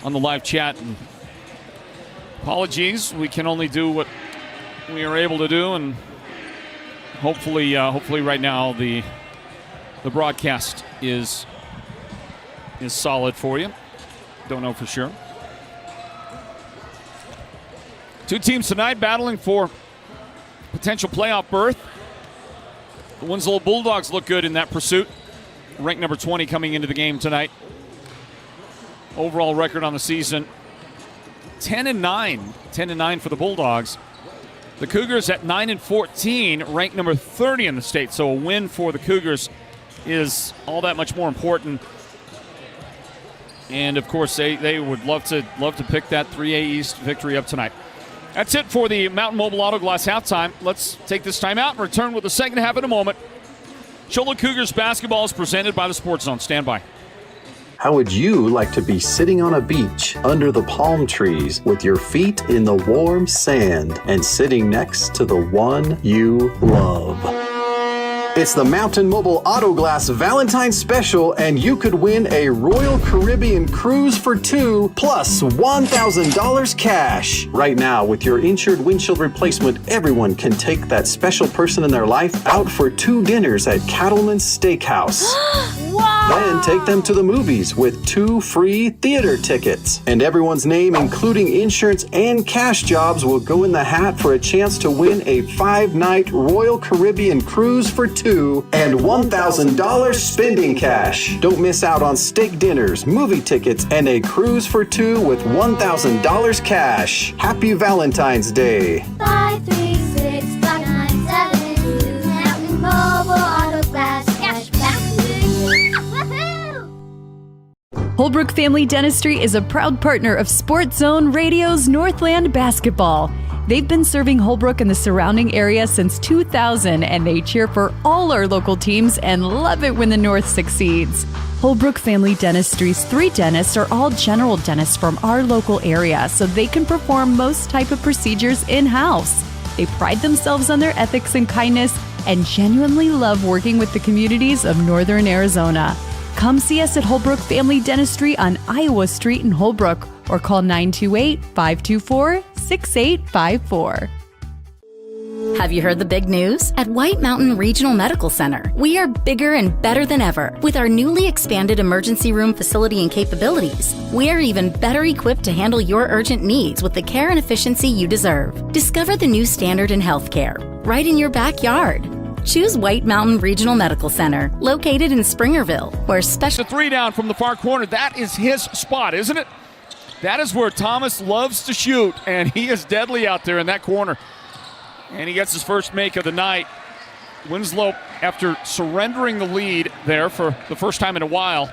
live chat. And apologies. We can only do what we are able to do, and hopefully right now the broadcast is solid for you. Don't know for sure. Two teams tonight battling for potential playoff berth. The Winslow Bulldogs look good in that pursuit. Ranked number 20 coming into the game tonight. Overall record on the season, 10-9. 10-9 for the Bulldogs. The Cougars at 9-14, ranked number 30 in the state. So a win for the Cougars is all that much more important. And of course, they would love to pick that 3A East victory up tonight. That's it for the Mountain Mobile Auto Glass halftime. Let's take this time out and return with the second half in a moment. Show Low Cougars basketball is presented by the Sports Zone. Stand by. How would you like to be sitting on a beach under the palm trees with your feet in the warm sand and sitting next to the one you love? It's the Mountain Mobile Auto Glass Valentine's Special, and you could win a Royal Caribbean cruise for two plus $1,000 cash. Right now, with your insured windshield replacement, everyone can take that special person in their life out for 2 dinners at Cattleman's Steakhouse. Wow! Then take them to the movies with 2 free theater tickets. And everyone's name, including insurance and cash jobs, will go in the hat for a chance to win a 5-night Royal Caribbean cruise for 2 and $1,000 spending cash. Don't miss out on steak dinners, movie tickets, and a cruise for 2 with $1,000 cash. Happy Valentine's Day. 536-597. Mountain Mobile Auto Glass Cashback. Woohoo! Holbrook Family Dentistry is a proud partner of Sports Zone Radio's Northland Basketball. They've been serving Holbrook and the surrounding area since 2000, and they cheer for all our local teams and love it when the North succeeds. Holbrook Family Dentistry's 3 dentists are all general dentists from our local area, so they can perform most type of procedures in-house. They pride themselves on their ethics and kindness and genuinely love working with the communities of Northern Arizona. Come see us at Holbrook Family Dentistry on Iowa Street in Holbrook, or call 928-524-6854. Have you heard the big news? At White Mountain Regional Medical Center, we are bigger and better than ever. With our newly expanded emergency room facility and capabilities, we are even better equipped to handle your urgent needs with the care and efficiency you deserve. Discover the new standard in healthcare right in your backyard. Choose White Mountain Regional Medical Center, located in Springerville, where special... 3 down from the far corner. That is his spot, isn't it? That is where Thomas loves to shoot, and he is deadly out there in that corner. And he gets his first make of the night. Winslow, after surrendering the lead there for the first time in a while,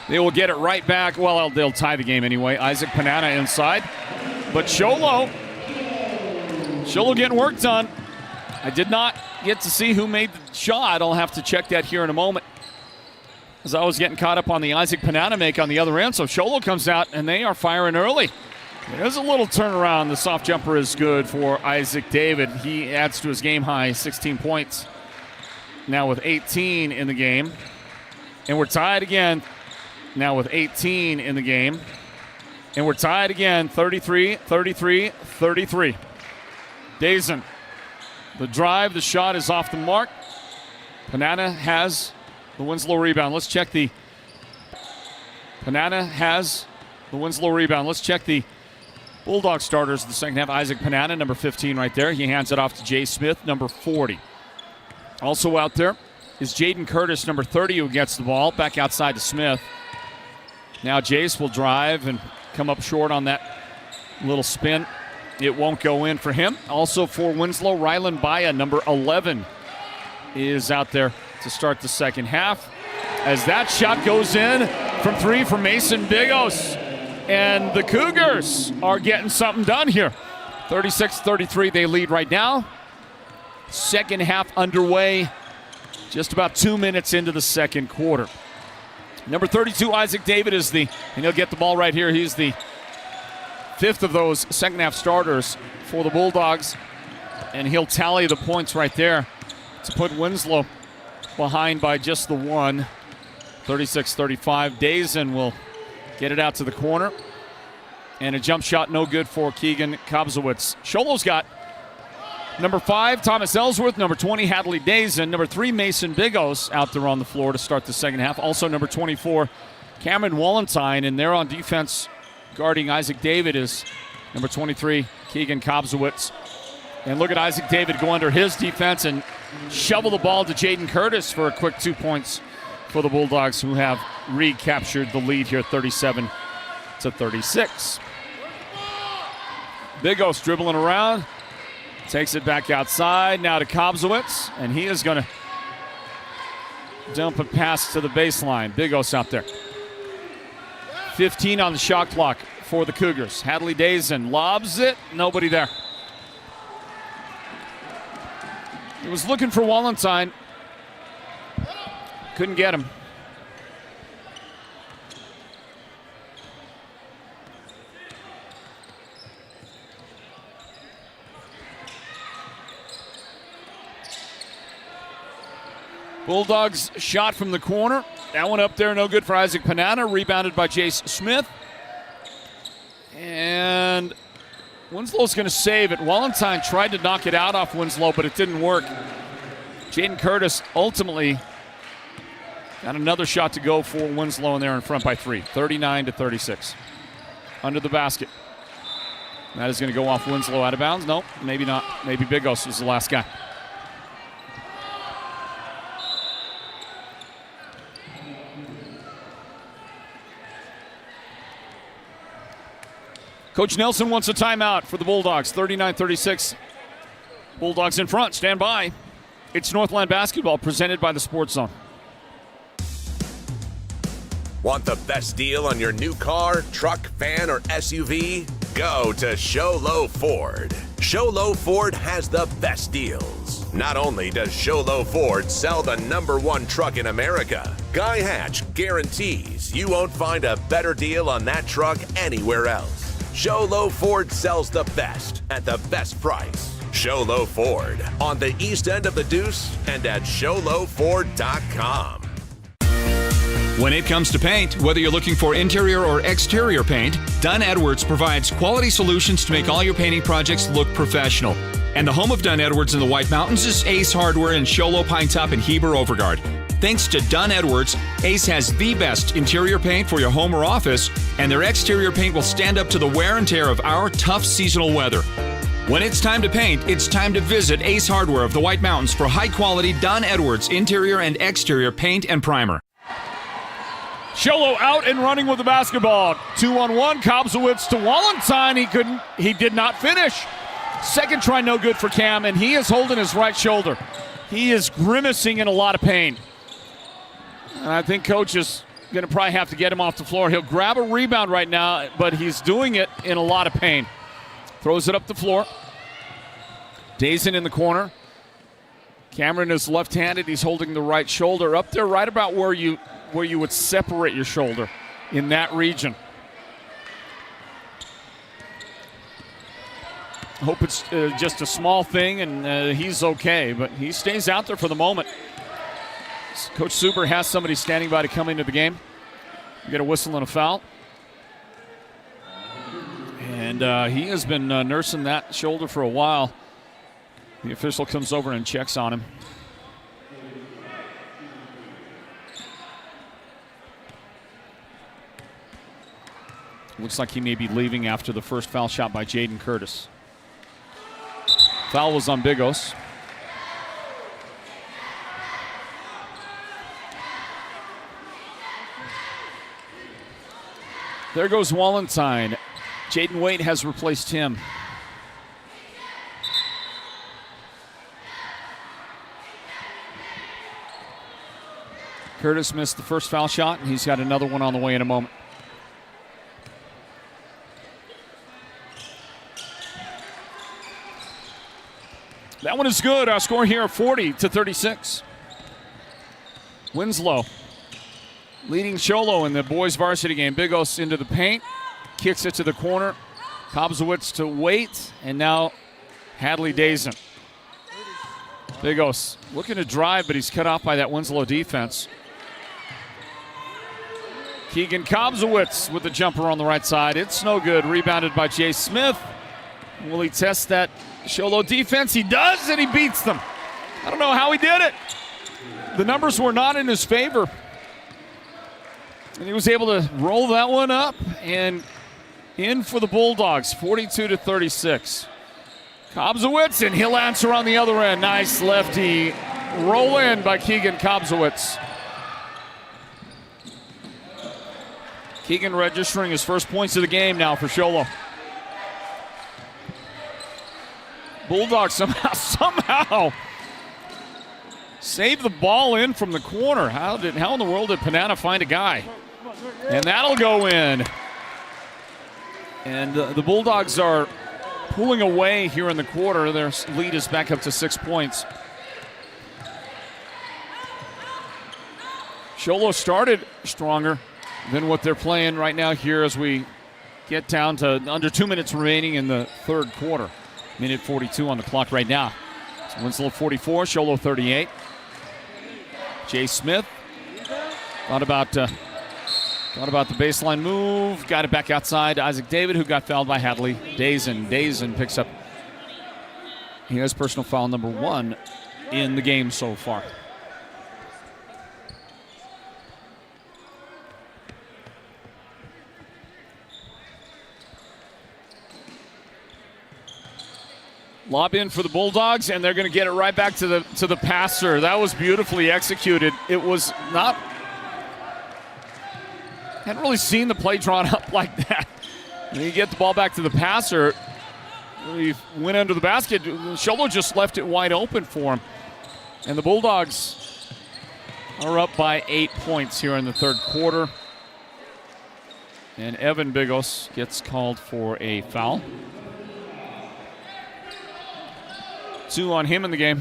they will get it right back. Well, they'll tie the game anyway. Isaac Panana inside. But Show Low getting work done. I did not get to see who made the shot. I'll have to check that here in a moment, as I was getting caught up on the Isaac Panana make on the other end. So Show Low comes out, and they are firing early. There's a little turnaround. The soft jumper is good for Isaac David. He adds to his game high, 16 points. Now with 18 in the game. And we're tied again. Now with 18 in the game. And we're tied again, 33-33. Dazen. The drive, the shot is off the mark. Panana has the Winslow rebound. Let's check the... Panana has the Winslow rebound. Let's check the Bulldog starters of the second half. Isaac Panana, number 15 right there. He hands it off to Jay Smith, number 40. Also out there is Jaden Curtis, number 30, who gets the ball. Back outside to Smith. Now Jace will drive and come up short on that little spin. It won't go in for him. Also for Winslow, Rylan Baya, number 11, is out there to start the second half. As that shot goes in from three from Mason Bigos. And the Cougars are getting something done here. 36-33, they lead right now. Second half underway, just about 2 minutes into the second quarter. Number 32, Isaac David, and he'll get the ball right here. He's the fifth of those second half starters for the Bulldogs. And he'll tally the points right there to put Winslow behind by just the one. 36-35. Dazen will get it out to the corner. And a jump shot no good for Keegan Kobzowitz. Show Low's got number 5, Thomas Ellsworth. Number 20, Hadley Dazen. Number 3, Mason Bigos out there on the floor to start the second half. Also number 24, Cameron Wallentine. And there on defense guarding Isaac David is number 23, Keegan Kobzowitz. And look at Isaac David go under his defense and shovel the ball to Jaden Curtis for a quick 2 points for the Bulldogs, who have recaptured the lead here, 37-36. Bigos dribbling around, takes it back outside, now to Kobzowitz, and he is going to dump a pass to the baseline. Bigos out there. 15 on the shot clock for the Cougars. Hadley Dazen lobs it, nobody there. He was looking for Wallentine. Couldn't get him. Bulldogs shot from the corner. That one up there, no good for Isaac Panana. Rebounded by Jace Smith. And Winslow's going to save it. Wallentine tried to knock it out off Winslow, but it didn't work. Jaden Curtis ultimately got another shot to go for Winslow, and they're in front by 3, 39-36. Under the basket. That is going to go off Winslow out of bounds. Nope, maybe not. Maybe Bigos was the last guy. Coach Nelson wants a timeout for the Bulldogs. 39-36. Bulldogs in front. Stand by. It's Northland Basketball presented by the Sports Zone. Want the best deal on your new car, truck, van, or SUV? Go to Show Low Ford. Show Low Ford has the best deals. Not only does Show Low Ford sell the #1 truck in America, Guy Hatch guarantees you won't find a better deal on that truck anywhere else. Show Low Ford sells the best at the best price. Show Low Ford on the east end of the Deuce and at showlowford.com. When it comes to paint, whether you're looking for interior or exterior paint, Dunn Edwards provides quality solutions to make all your painting projects look professional. And the home of Dunn Edwards in the White Mountains is Ace Hardware in Show Low, Pine Top, and Heber Overgard. Thanks to Dunn Edwards, Ace has the best interior paint for your home or office, and their exterior paint will stand up to the wear and tear of our tough seasonal weather. When it's time to paint, it's time to visit Ace Hardware of the White Mountains for high-quality Dunn Edwards interior and exterior paint and primer. Show Low out and running with the basketball. 2-on-1, Kobzowitz to Wallentine. He did not finish. Second try no good for Cam, and he is holding his right shoulder. He is grimacing in a lot of pain. And I think coach is going to probably have to get him off the floor. He'll grab a rebound right now, but he's doing it in a lot of pain. Throws it up the floor. Dazen in the corner. Cameron is left-handed. He's holding the right shoulder up there right about where you would separate your shoulder in that region. Hope it's just a small thing and he's okay, but he stays out there for the moment. Coach Suber has somebody standing by to come into the game. You get a whistle and a foul. And he has been nursing that shoulder for a while. The official comes over and checks on him. Looks like he may be leaving after the first foul shot by Jaden Curtis. Foul was on Bigos. There goes Wallentine. Jaden Waite has replaced him. Curtis missed the first foul shot, and he's got another one on the way in a moment. That one is good. Our score here, 40-36. Winslow leading Show Low in the boys varsity game. Bigos into the paint, kicks it to the corner. Kobzowitz to Waite, and now Hadley Dazen. Bigos looking to drive, but he's cut off by that Winslow defense. Keegan Kobzowitz with the jumper on the right side. It's no good. Rebounded by Jay Smith. Will he test that Show Low defense? He does, and he beats them. I don't know how he did it. The numbers were not in his favor. And he was able to roll that one up and in for the Bulldogs, 42-36. Kobzowitz, and he'll answer on the other end. Nice lefty roll in by Keegan Kobzowitz. Keegan registering his first points of the game now for Show Low. Bulldogs somehow save the ball in from the corner. How in the world did Panana find a guy? And that'll go in. And the Bulldogs are pulling away here in the quarter. Their lead is back up to 6 points. Show Low started stronger than what they're playing right now here as we get down to under 2 minutes remaining in the third quarter. Minute 42 on the clock right now. So Winslow 44, Show Low 38. Jay Smith thought about the baseline move. Got it back outside. Isaac David, who got fouled by Hadley. Dazen picks up. He has personal foul number 1 in the game so far. Lob in for the Bulldogs, and they're going to get it right back to the passer. That was beautifully executed. It was not. Hadn't really seen the play drawn up like that. And you get the ball back to the passer. He went under the basket. Show Low just left it wide open for him. And the Bulldogs are up by 8 points here in the third quarter. And Evan Bigos gets called for a foul. 2 on him in the game.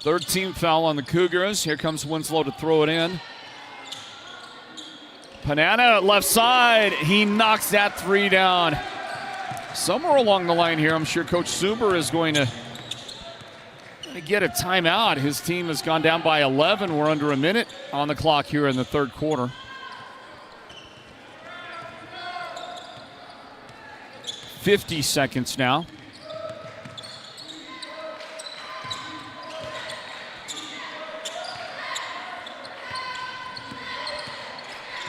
Third team foul on the Cougars. Here comes Winslow to throw it in. Panana left side. He knocks that 3 down. Somewhere along the line here, I'm sure Coach Suber is going to get a timeout. His team has gone down by 11. We're under a minute on the clock here in the third quarter. 50 seconds now.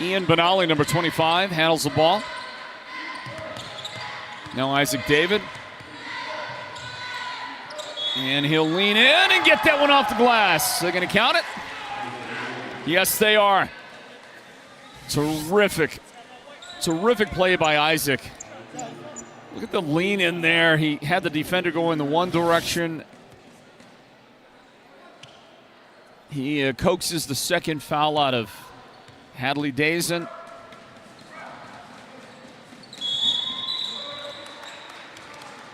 Ian Benali, number 25, handles the ball. Now Isaac David. And he'll lean in and get that one off the glass. They're going to count it? Yes, they are. Terrific play by Isaac. Look at the lean in there. He had the defender go in the one direction. He coaxes the second foul out of Hadley Dazen.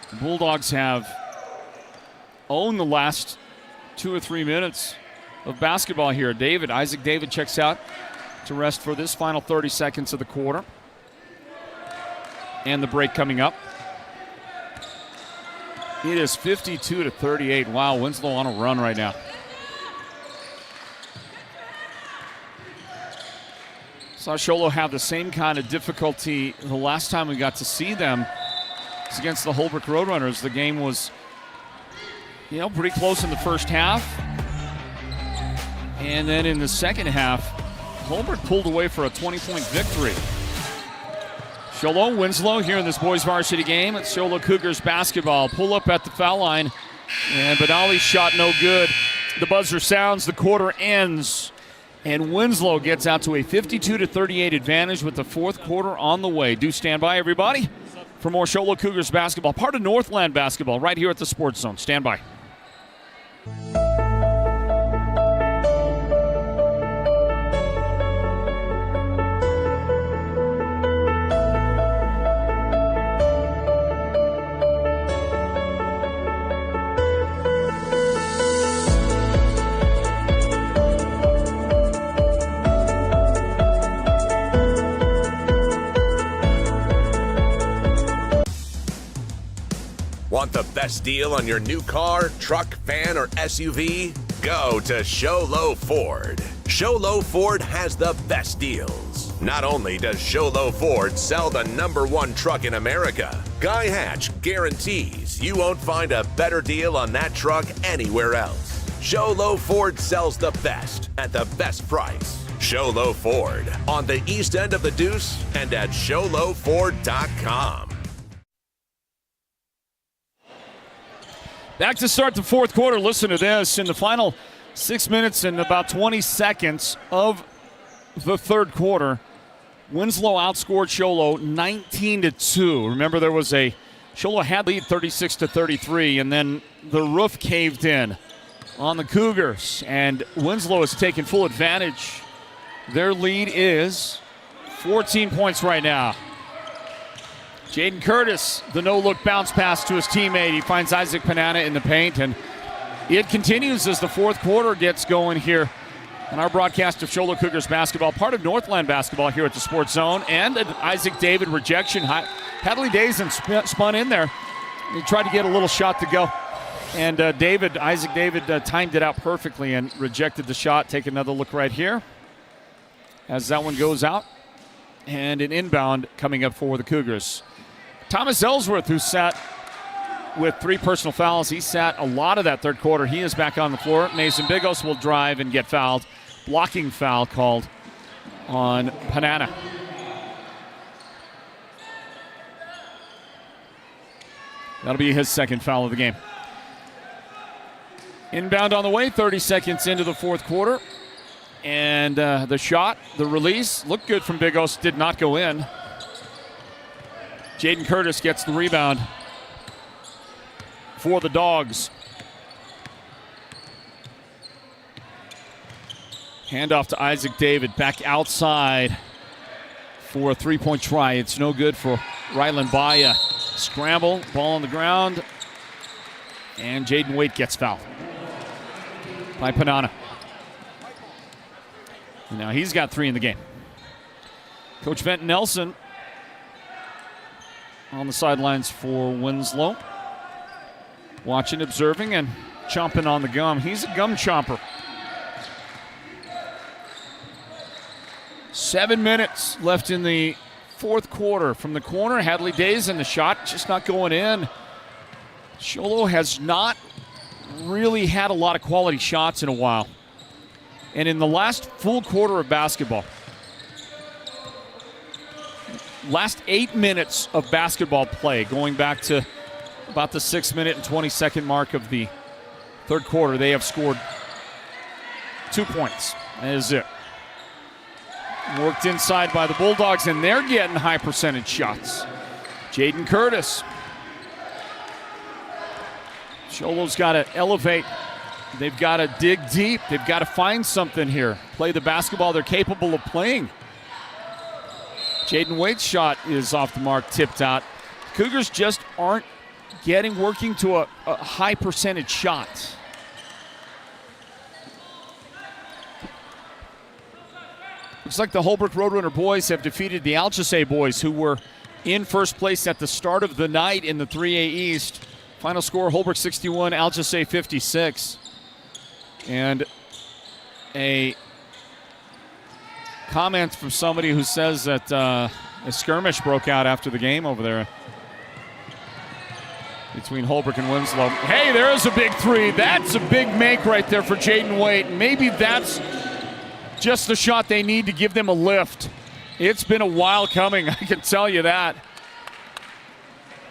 The Bulldogs have owned the last 2 or 3 minutes of basketball here. Isaac David checks out to rest for this final 30 seconds of the quarter. And the break coming up. It is 52-38. Wow, Winslow on a run right now. Saw Show Low have the same kind of difficulty the last time we got to see them. It's against the Holbrook Roadrunners. The game was, pretty close in the first half. And then in the second half, Holbrook pulled away for a 20-point victory. Show Low, Winslow here in this boys varsity game. It's Show Low Cougars basketball. Pull up at the foul line. And Benali's shot no good. The buzzer sounds, the quarter ends. And Winslow gets out to a 52-38 advantage with the fourth quarter on the way. Do stand by, everybody, for more Show Low Cougars basketball. Part of Northland Basketball right here at the Sports Zone. Stand by. Want the best deal on your new car, truck, van, or SUV? Go to Show Low Ford. Show Low Ford has the best deals. Not only does Show Low Ford sell the #1 truck in America, Guy Hatch guarantees you won't find a better deal on that truck anywhere else. Show Low Ford sells the best at the best price. Show Low Ford on the east end of the Deuce and at showlowford.com. Back to start the fourth quarter. Listen to this. In the final 6 minutes and about 20 seconds of the third quarter, Winslow outscored Show Low 19-2. Remember, there was Show Low had lead 36-33, and then the roof caved in on the Cougars, and Winslow has taken full advantage. Their lead is 14 points right now. Jaden Curtis, the no-look bounce pass to his teammate. He finds Isaac Panana in the paint, and it continues as the fourth quarter gets going here on our broadcast of Show Low Cougars basketball, part of Northland Basketball here at the Sports Zone, and an Isaac David rejection. Hadley Dazen spun in there. He tried to get a little shot to go, and Isaac David timed it out perfectly and rejected the shot. Take another look right here as that one goes out, and an inbound coming up for the Cougars. Thomas Ellsworth, who sat with 3 personal fouls, he sat a lot of that third quarter. He is back on the floor. Mason Bigos will drive and get fouled. Blocking foul called on Panana. That'll be his second foul of the game. Inbound on the way, 30 seconds into the fourth quarter. And the shot, the release, looked good from Bigos, did not go in. Jaden Curtis gets the rebound for the Dogs. Handoff to Isaac David, back outside for a three-point try. It's no good for Ryland Baya. Scramble, ball on the ground, and Jaden Waite gets fouled by Panana. Now he's got 3 in the game. Coach Venton Nelson on the sidelines for Winslow. Watching, observing, and chomping on the gum. He's a gum chomper. 7 minutes left in the fourth quarter. From the corner, Hadley Dazen, the shot just not going in. Show Low has not really had a lot of quality shots in a while. And in the last full quarter of basketball, last 8 minutes of basketball play, going back to about the 6 minute and 20-second mark of the third quarter, they have scored 2 points. That is it. Worked inside by the Bulldogs, and they're getting high percentage shots. Jaden Curtis. Show Low's got to elevate. They've got to dig deep. They've got to find something here. Play the basketball they're capable of playing. Jaden Waite's shot is off the mark, tipped out. Cougars just aren't working to a high percentage shot. Looks like the Holbrook Roadrunner boys have defeated the Alchesay boys, who were in first place at the start of the night in the 3A East. Final score, Holbrook 61, Alchesay 56. And a comment from somebody who says that a skirmish broke out after the game over there between Holbrook and Winslow. Hey, there's a big 3. That's a big make right there for Jaden Waite. Maybe that's just the shot they need to give them a lift. It's been a while coming, I can tell you that.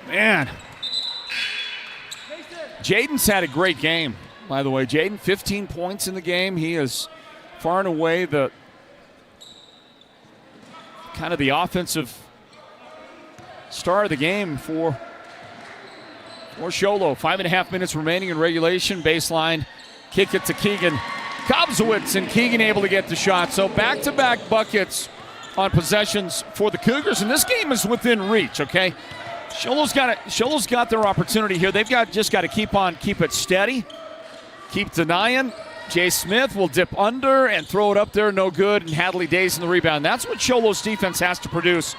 Man. Jaden's had a great game, by the way. Jaden, 15 points in the game. He is far and away the kind of the offensive star of the game for Show Low. 5.5 minutes remaining in regulation. Baseline kick it to Keegan Kobzowitz, and Keegan able to get the shot. So back-to-back buckets on possessions for the Cougars, and this game is within reach, okay? Show Low's got their opportunity here. They've just got to keep it steady, keep denying. Jay Smith will dip under and throw it up there, no good, and Hadley Days in the rebound. That's what Show Low's defense has to produce.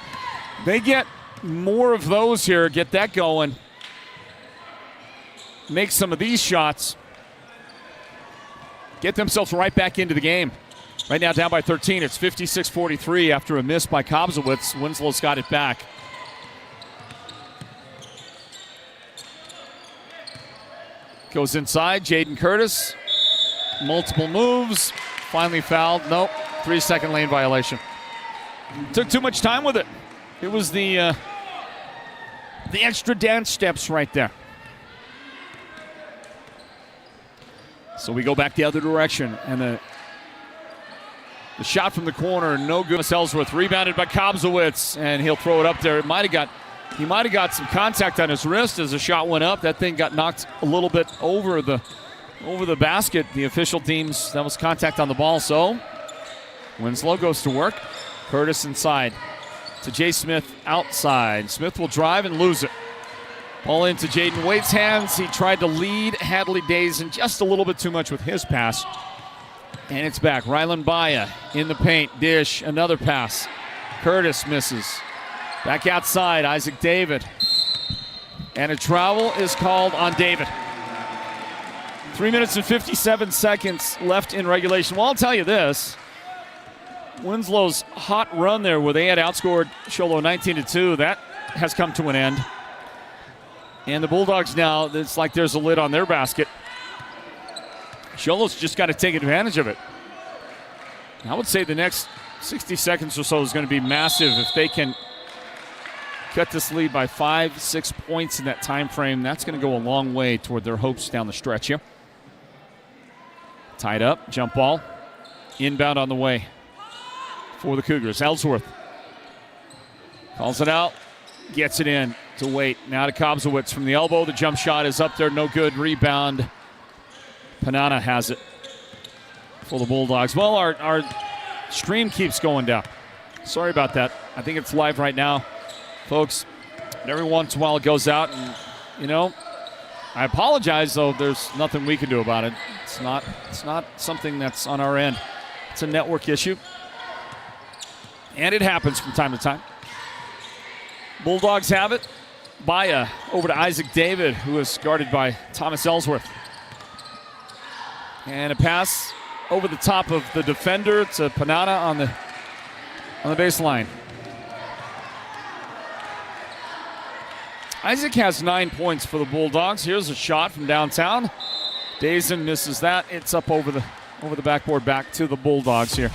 They get more of those here, get that going, make some of these shots, get themselves right back into the game. Right now down by 13. It's 56-43 after a miss by Kobzowitz. Winslow's got it back. Goes inside, Jaden Curtis. Multiple moves, finally fouled. Nope, 3-second lane violation. Took too much time with it. It was the extra dance steps right there. So we go back the other direction, and the shot from the corner, no good. Ellsworth rebounded by Kobzowitz, and he'll throw it up there. He might have got some contact on his wrist as the shot went up. That thing got knocked a little bit over the basket. The official deems that was contact on the ball, so Winslow goes to work. Curtis inside to Jay Smith outside. Smith will drive and lose it. Ball into Jaden Waite's hands. He tried to lead Hadley Days and just a little bit too much with his pass. And it's back. Rylan Baya in the paint. Dish, another pass. Curtis misses. Back outside, Isaac David. And a travel is called on David. 3 minutes and 57 seconds left in regulation. Well, I'll tell you this. Winslow's hot run there where they had outscored Show Low 19-2, that has come to an end. And the Bulldogs now, it's like there's a lid on their basket. Show Low's just got to take advantage of it. I would say the next 60 seconds or so is going to be massive if they can cut this lead by 5-6 points in that time frame. That's going to go a long way toward their hopes down the stretch here. Tied up, jump ball. Inbound on the way for the Cougars. Ellsworth calls it out, gets it in to Waite. Now to Kobzowitz from the elbow. The jump shot is up there, no good. Rebound. Panana has it for the Bulldogs. Well, our stream keeps going down. Sorry about that. I think it's live right now, folks. And every once in a while it goes out, and I apologize, though. There's nothing we can do about it. It's not something that's on our end. It's a network issue, and it happens from time to time. Bulldogs have it. Baya over to Isaac David, who is guarded by Thomas Ellsworth. And a pass over the top of the defender to Panana on the baseline. Isaac has 9 points for the Bulldogs. Here's a shot from downtown. Dazen misses that. It's up over the backboard, back to the Bulldogs here.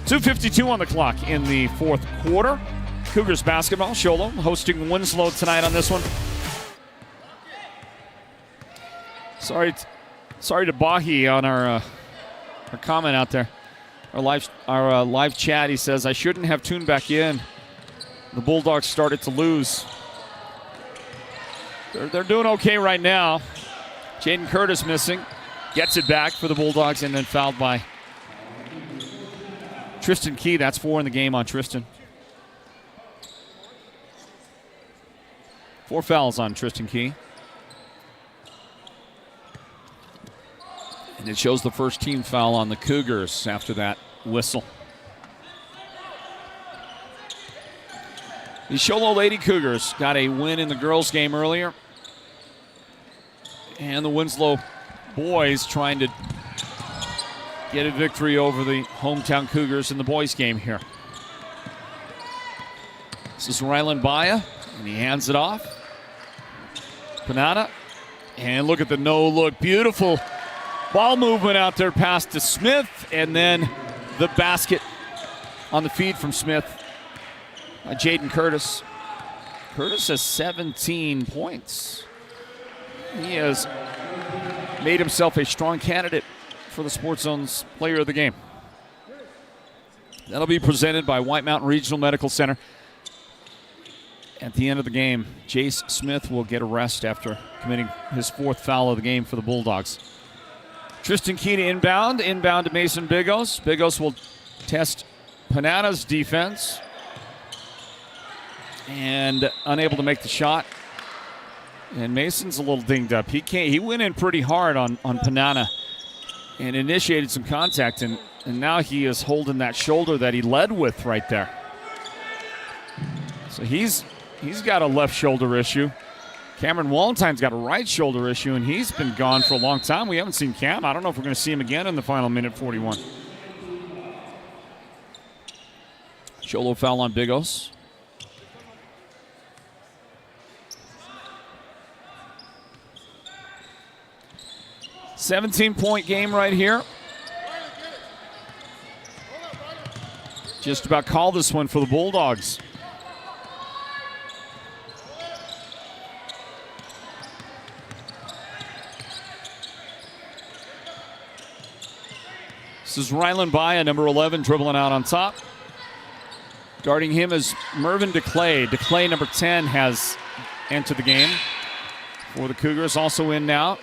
2:52 on the clock in the fourth quarter. Cougars basketball. Show Low hosting Winslow tonight on this one. Sorry to Bahi on our comment out there. Our live chat. He says I shouldn't have tuned back in. The Bulldogs started to lose. They're doing okay right now. Jaden Curtis missing. Gets it back for the Bulldogs and then fouled by Tristan Key. That's 4 in the game on Tristan. 4 fouls on Tristan Key. And it shows the first team foul on the Cougars after that whistle. The Show Low Lady Cougars got a win in the girls' game earlier. And the Winslow boys trying to get a victory over the hometown Cougars in the boys' game here. This is Rylan Baya, and he hands it off. Panana, and look at the no-look. Beautiful ball movement out there past to Smith, and then the basket on the feed from Smith by Jaden Curtis. Curtis has 17 points. He has made himself a strong candidate for the Sports Zone's Player of the Game. That'll be presented by White Mountain Regional Medical Center. At the end of the game, Jace Smith will get a rest after committing his 4th foul of the game for the Bulldogs. Tristan Key to inbound to Mason Bigos. Bigos will test Panana's defense. And unable to make the shot. And Mason's a little dinged up. He went in pretty hard on Panana and initiated some contact, and now he is holding that shoulder that he led with right there. So he's got a left shoulder issue. Cameron Walentine's got a right shoulder issue, and he's been gone for a long time. We haven't seen Cam. I don't know if we're going to see him again in the final minute 41. Show Low foul on Bigos. $17-point game right here. Just about call this one for the Bulldogs. This is Rylan Baya, number 11, dribbling out on top. Guarding him is Mervyn DeClay. DeClay, number 10, has entered the game for the Cougars. Also in now.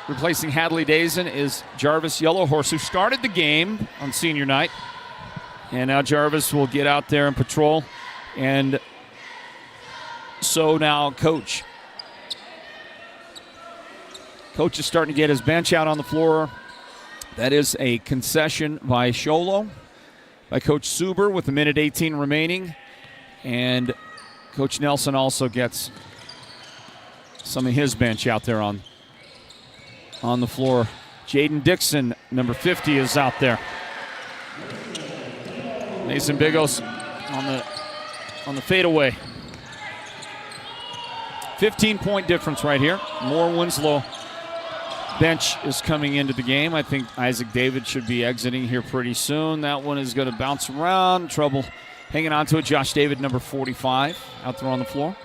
Replacing Hadley Dazen is Jarvis Yellowhorse, who started the game on senior night. And now Jarvis will get out there and patrol. And so now Coach. Coach is starting to get his bench out on the floor. That is a concession by Show Low, by Coach Suber with 1:18 remaining. And Coach Nelson also gets some of his bench out there on the floor. Jaden Dixon, number 50, is out there. Mason Bigos on the fadeaway. 15-point difference right here. More Winslow bench is coming into the game. I think Isaac David should be exiting here pretty soon. That one is going to bounce around. Trouble hanging on to it. Josh David, number 45, out there on the floor.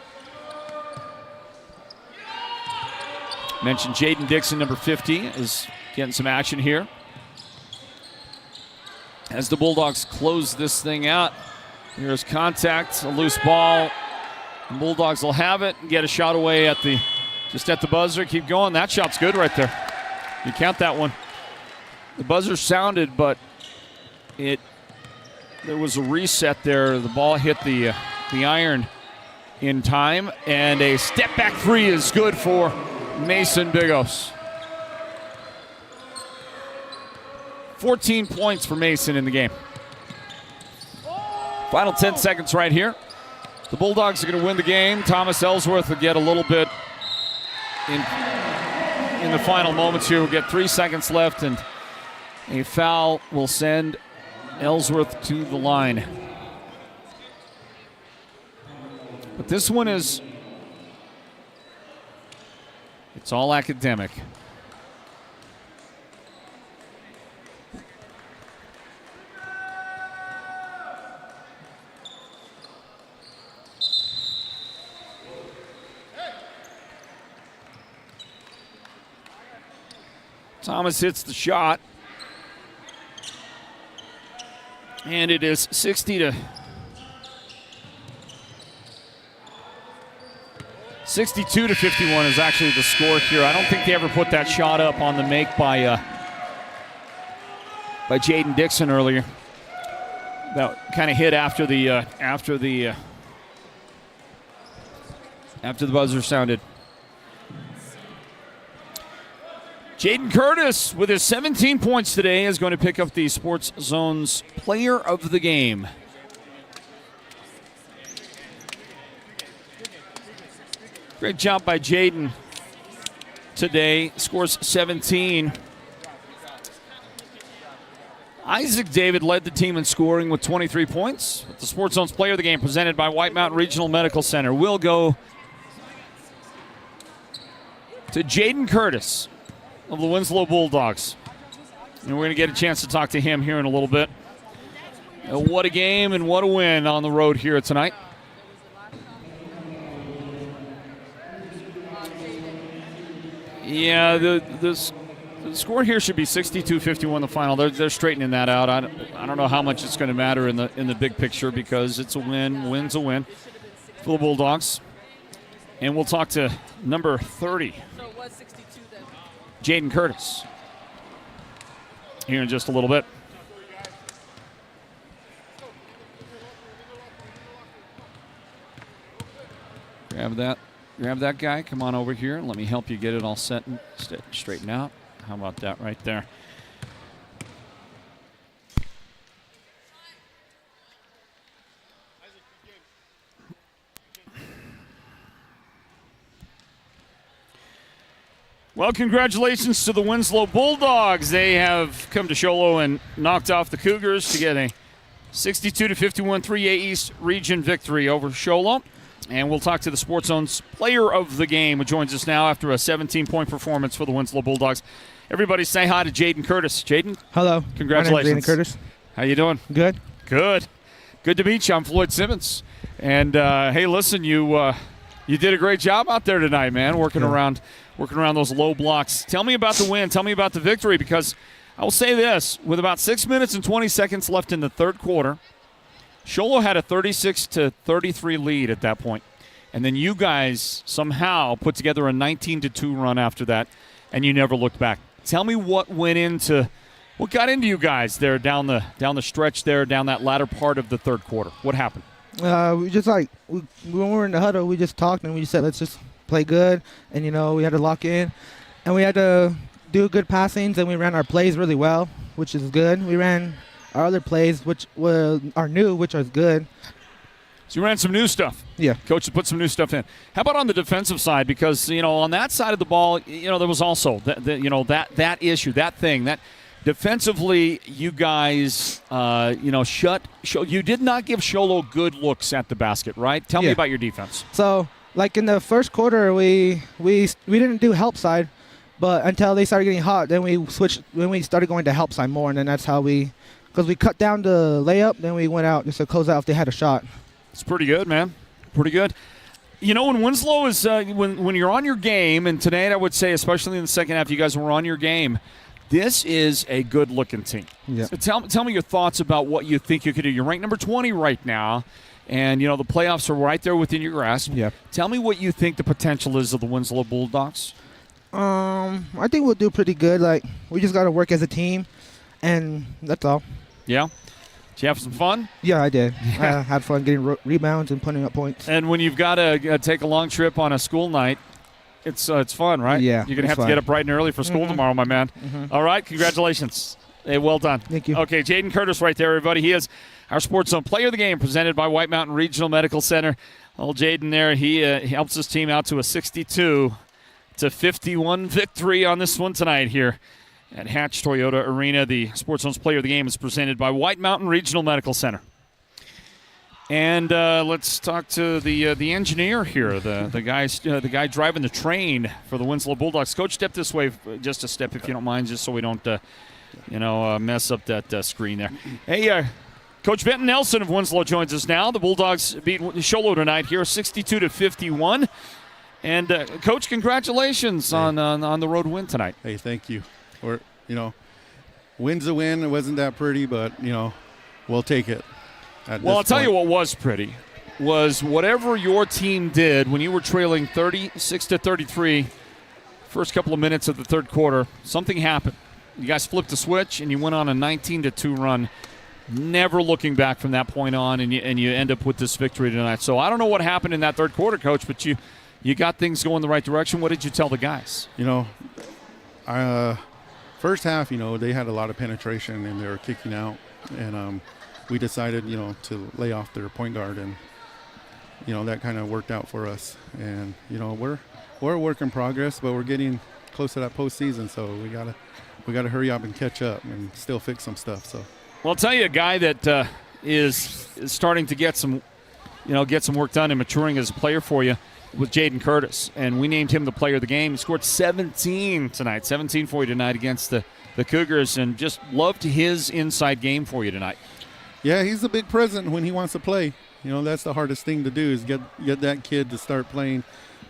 Mentioned Jaden Dixon, number 50, is getting some action here. As the Bulldogs close this thing out, here's contact, a loose ball. The Bulldogs will have it and get a shot away just at the buzzer. Keep going. That shot's good right there. You count that one. The buzzer sounded, but there was a reset there. The ball hit the iron in time, and a step-back three is good for Mason Bigos. 14 points for Mason in the game. Final 10 seconds right here. The Bulldogs are going to win the game. Thomas Ellsworth will get a little bit in the final moments here. We'll get 3 seconds left, and a foul will send Ellsworth to the line. But this one it's all academic. Thomas hits the shot. And it is 62 to 51 is actually the score here. I don't think they ever put that shot up on the make by Jaden Dixon earlier. That kind of hit after the buzzer sounded. Jaden Curtis, with his 17 points today, is going to pick up the Sports Zone's Player of the Game. Great job by Jaden today. Scores 17. Isaac David led the team in scoring with 23 points. But the Sports Zone's Player of the Game, presented by White Mountain Regional Medical Center, will go to Jaden Curtis of the Winslow Bulldogs. And we're going to get a chance to talk to him here in a little bit. What a game and what a win on the road here tonight. Yeah, the score here should be 62-51 the final. They're straightening that out. I don't know how much it's going to matter in the big picture, because it's a win. Win's a win for the Bulldogs. And we'll talk to number 30. Jaden Curtis here in just a little bit. Grab that guy. Come on over here. Let me help you get it all set and straightened out. How about that right there? Well, congratulations to the Winslow Bulldogs. They have come to Show Low and knocked off the Cougars to get a 62-51 3A East region victory over Show Low. And we'll talk to the Sports Zone's player of the game, who joins us now after a 17-point performance for the Winslow Bulldogs. Everybody say hi to Jaden Curtis. Jaden? Hello. Congratulations. My name's Jaden Curtis. How you doing? Good. Good. Good to meet you. I'm Floyd Simmons. And, hey, listen, you did a great job out there tonight, man, working around those low blocks. Tell me about the win. Tell me about the victory, because I will say this. With about 6 minutes and 20 seconds left in the third quarter, Show Low had a 36-33 lead at that point. And then you guys somehow put together a 19-2 run after that, and you never looked back. Tell me what got into you guys there down the stretch there, down that latter part of the third quarter. What happened? We just when we were in the huddle, we just talked and we said, let's just play good. And, we had to lock in. And we had to do good passings, and we ran our plays really well, which is good. We ran our other plays, which are new, which was good. So you ran some new stuff. Yeah. Coach put some new stuff in. How about on the defensive side? Because, on that side of the ball, there was also that issue, that thing, that defensively you guys, you did not give Show Low good looks at the basket, right? Tell me about your defense. So, in the first quarter, we didn't do help side, but until they started getting hot, then we switched, when we started going to help side more, and then that's how because we cut down the layup, then we went out just to close out if they had a shot. It's pretty good, man. Pretty good. When Winslow is when you're on your game, and tonight I would say, especially in the second half, you guys were on your game. This is a good-looking team. Yeah. So tell me your thoughts about what you think you could do. You're ranked number 20 right now, and the playoffs are right there within your grasp. Yeah. Tell me what you think the potential is of the Winslow Bulldogs. I think we'll do pretty good. We just got to work as a team, and that's all. Yeah. Did you have some fun? Yeah, I did. I had fun getting rebounds and putting up points. And when you've got to take a long trip on a school night, it's fun, right? Yeah. You're going to have to get up bright and early for school tomorrow, my man. Mm-hmm. All right, congratulations. Hey, well done. Thank you. Okay, Jaden Curtis right there, everybody. He is our Sports Zone Player of the Game, presented by White Mountain Regional Medical Center. Old Jaden there, he helps his team out to a 62-51 victory on this one tonight here at Hatch Toyota Arena. The Sports Zone's Player of the Game is presented by White Mountain Regional Medical Center. And let's talk to the engineer here, the guy driving the train for the Winslow Bulldogs. Coach, step this way just a step if you don't mind, just so we don't mess up that screen there. Hey, Coach Benton Nelson of Winslow joins us now. The Bulldogs beat Show Low tonight here, 62-51. And Coach, congratulations on the road win tonight. Hey, thank you. Win's a win. It wasn't that pretty, but we'll take it. Well, I'll tell you what was pretty was whatever your team did when you were trailing 36-33, first couple of minutes of the third quarter, something happened. You guys flipped the switch and you went on a 19-2 run, never looking back from that point on, and you end up with this victory tonight. So I don't know what happened in that third quarter, Coach, but you got things going the right direction. What did you tell the guys? First half, they had a lot of penetration and they were kicking out, and we decided, to lay off their point guard, and, that kind of worked out for us. And, we're a work in progress, but we're getting close to that postseason, so we gotta hurry up and catch up and still fix some stuff. So, well, I'll tell you a guy that is starting to get some work done and maturing as a player for you with Jaden Curtis, and we named him the player of the game. He scored 17 tonight, 17 for you tonight against the Cougars, and just loved his inside game for you tonight. Yeah, he's a big present when he wants to play. That's the hardest thing to do is get that kid to start playing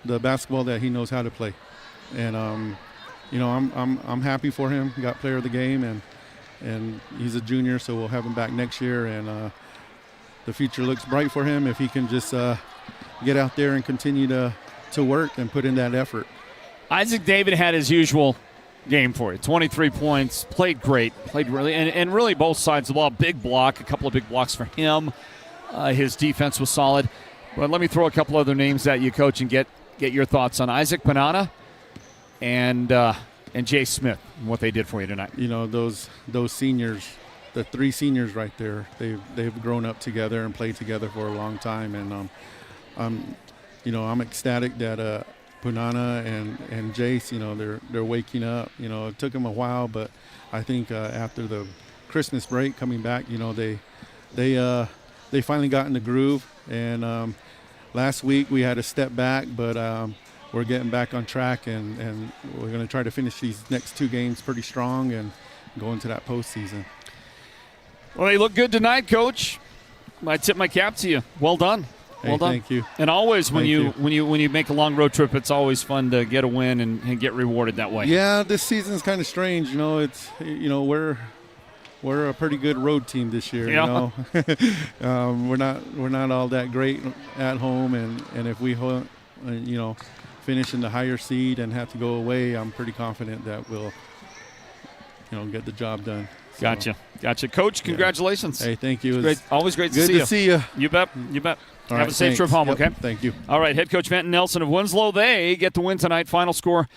the basketball that he knows how to play. And I'm happy for him. He got player of the game, and he's a junior, so we'll have him back next year. And the future looks bright for him if he can just get out there and continue to work and put in that effort. Isaac David had his usual game for you. 23 points, played great, played really, and really both sides of the ball. Big block, a couple of big blocks for him. His defense was solid. But let me throw a couple other names at you, Coach, and get your thoughts on Isaac Panana and Jay Smith and what they did for you tonight. You know, those seniors, the 3 seniors right there, they've grown up together and played together for a long time, and I'm ecstatic that Punana and Jace, they're waking up. It took them a while, but I think after the Christmas break coming back, they finally got in the groove. And last week we had to step back, but we're getting back on track, and we're going to try to finish these next 2 games pretty strong and go into that postseason. Well, they look good tonight, Coach. I tip my cap to you. Well done. Well done. Thank you. And always when you make a long road trip, it's always fun to get a win and get rewarded that way. Yeah, this season's kind of strange. We're a pretty good road team this year. Yeah. We're not all that great at home, and if we finish in the higher seed and have to go away, I'm pretty confident that we'll get the job done. So, Gotcha. Coach, congratulations. Hey, thank you. Great. Always great to see you. Good to see you. You bet. All Have right, a safe trip home, okay? Thank you. All right, head coach Venton Nelson of Winslow. They get the win tonight. Final score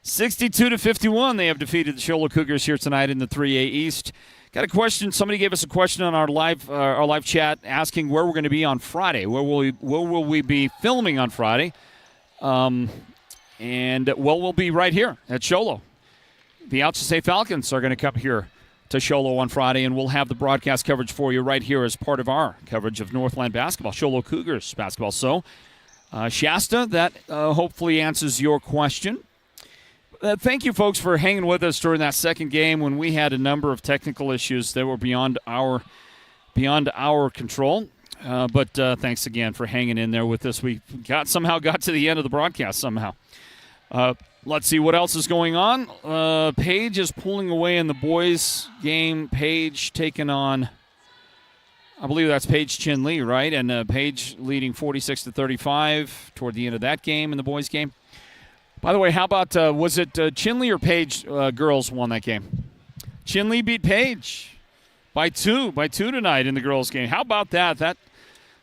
62-51. They have defeated the Show Low Cougars here tonight in the 3A East. Got a question. Somebody gave us a question on our live chat asking where we're going to be on Friday. Where will we be filming on Friday? We'll be right here at Show Low. The Alsace Falcons are going to come here to Show Low on Friday, and we'll have the broadcast coverage for you right here as part of our coverage of Northland Basketball, Show Low Cougars basketball. So, Shasta, that hopefully answers your question. Thank you, folks, for hanging with us during that second game when we had a number of technical issues that were beyond our control. But thanks again for hanging in there with us. We somehow got to the end of the broadcast somehow. Let's see what else is going on. Paige is pulling away in the boys' game. Paige taking on, I believe that's Paige Chin-Lee, right? And Paige leading 46-35 toward the end of that game in the boys' game. By the way, how about, was it Chin-Lee or Paige girls won that game? Chin-Lee beat Paige by two tonight in the girls' game. How about that? That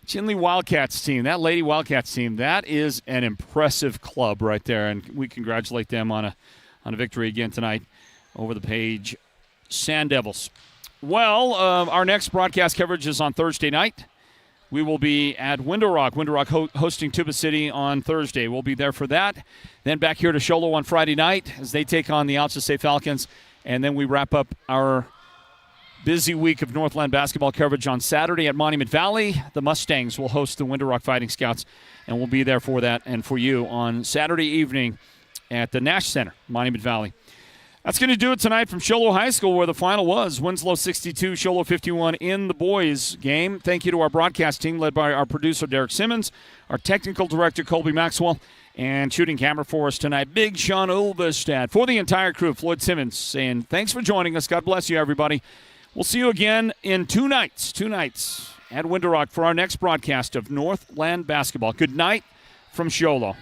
Chin-Lee Wildcats team, that Lady Wildcats team, that is an impressive club right there, and we congratulate them on a victory again tonight over the Paige Sand Devils. Well, our next broadcast coverage is on Thursday night. We will be at Window Rock hosting Tuba City on Thursday. We'll be there for that. Then back here to Show Low on Friday night as they take on the Alsace Falcons, and then we wrap up our busy week of Northland basketball coverage on Saturday at Monument Valley. The Mustangs will host the Window Rock Fighting Scouts, and we'll be there for that and for you on Saturday evening at the Nash Center, Monument Valley. That's going to do it tonight from Show Low High School, where the final was Winslow 62, Show Low 51 in the boys' game. Thank you to our broadcast team led by our producer, Derek Simmons, our technical director, Colby Maxwell, and shooting camera for us tonight, Big Sean Ulvestad. For the entire crew, Floyd Simmons saying thanks for joining us. God bless you, everybody. We'll see you again in 2 nights at Window Rock for our next broadcast of Northland Basketball. Good night from Show Low.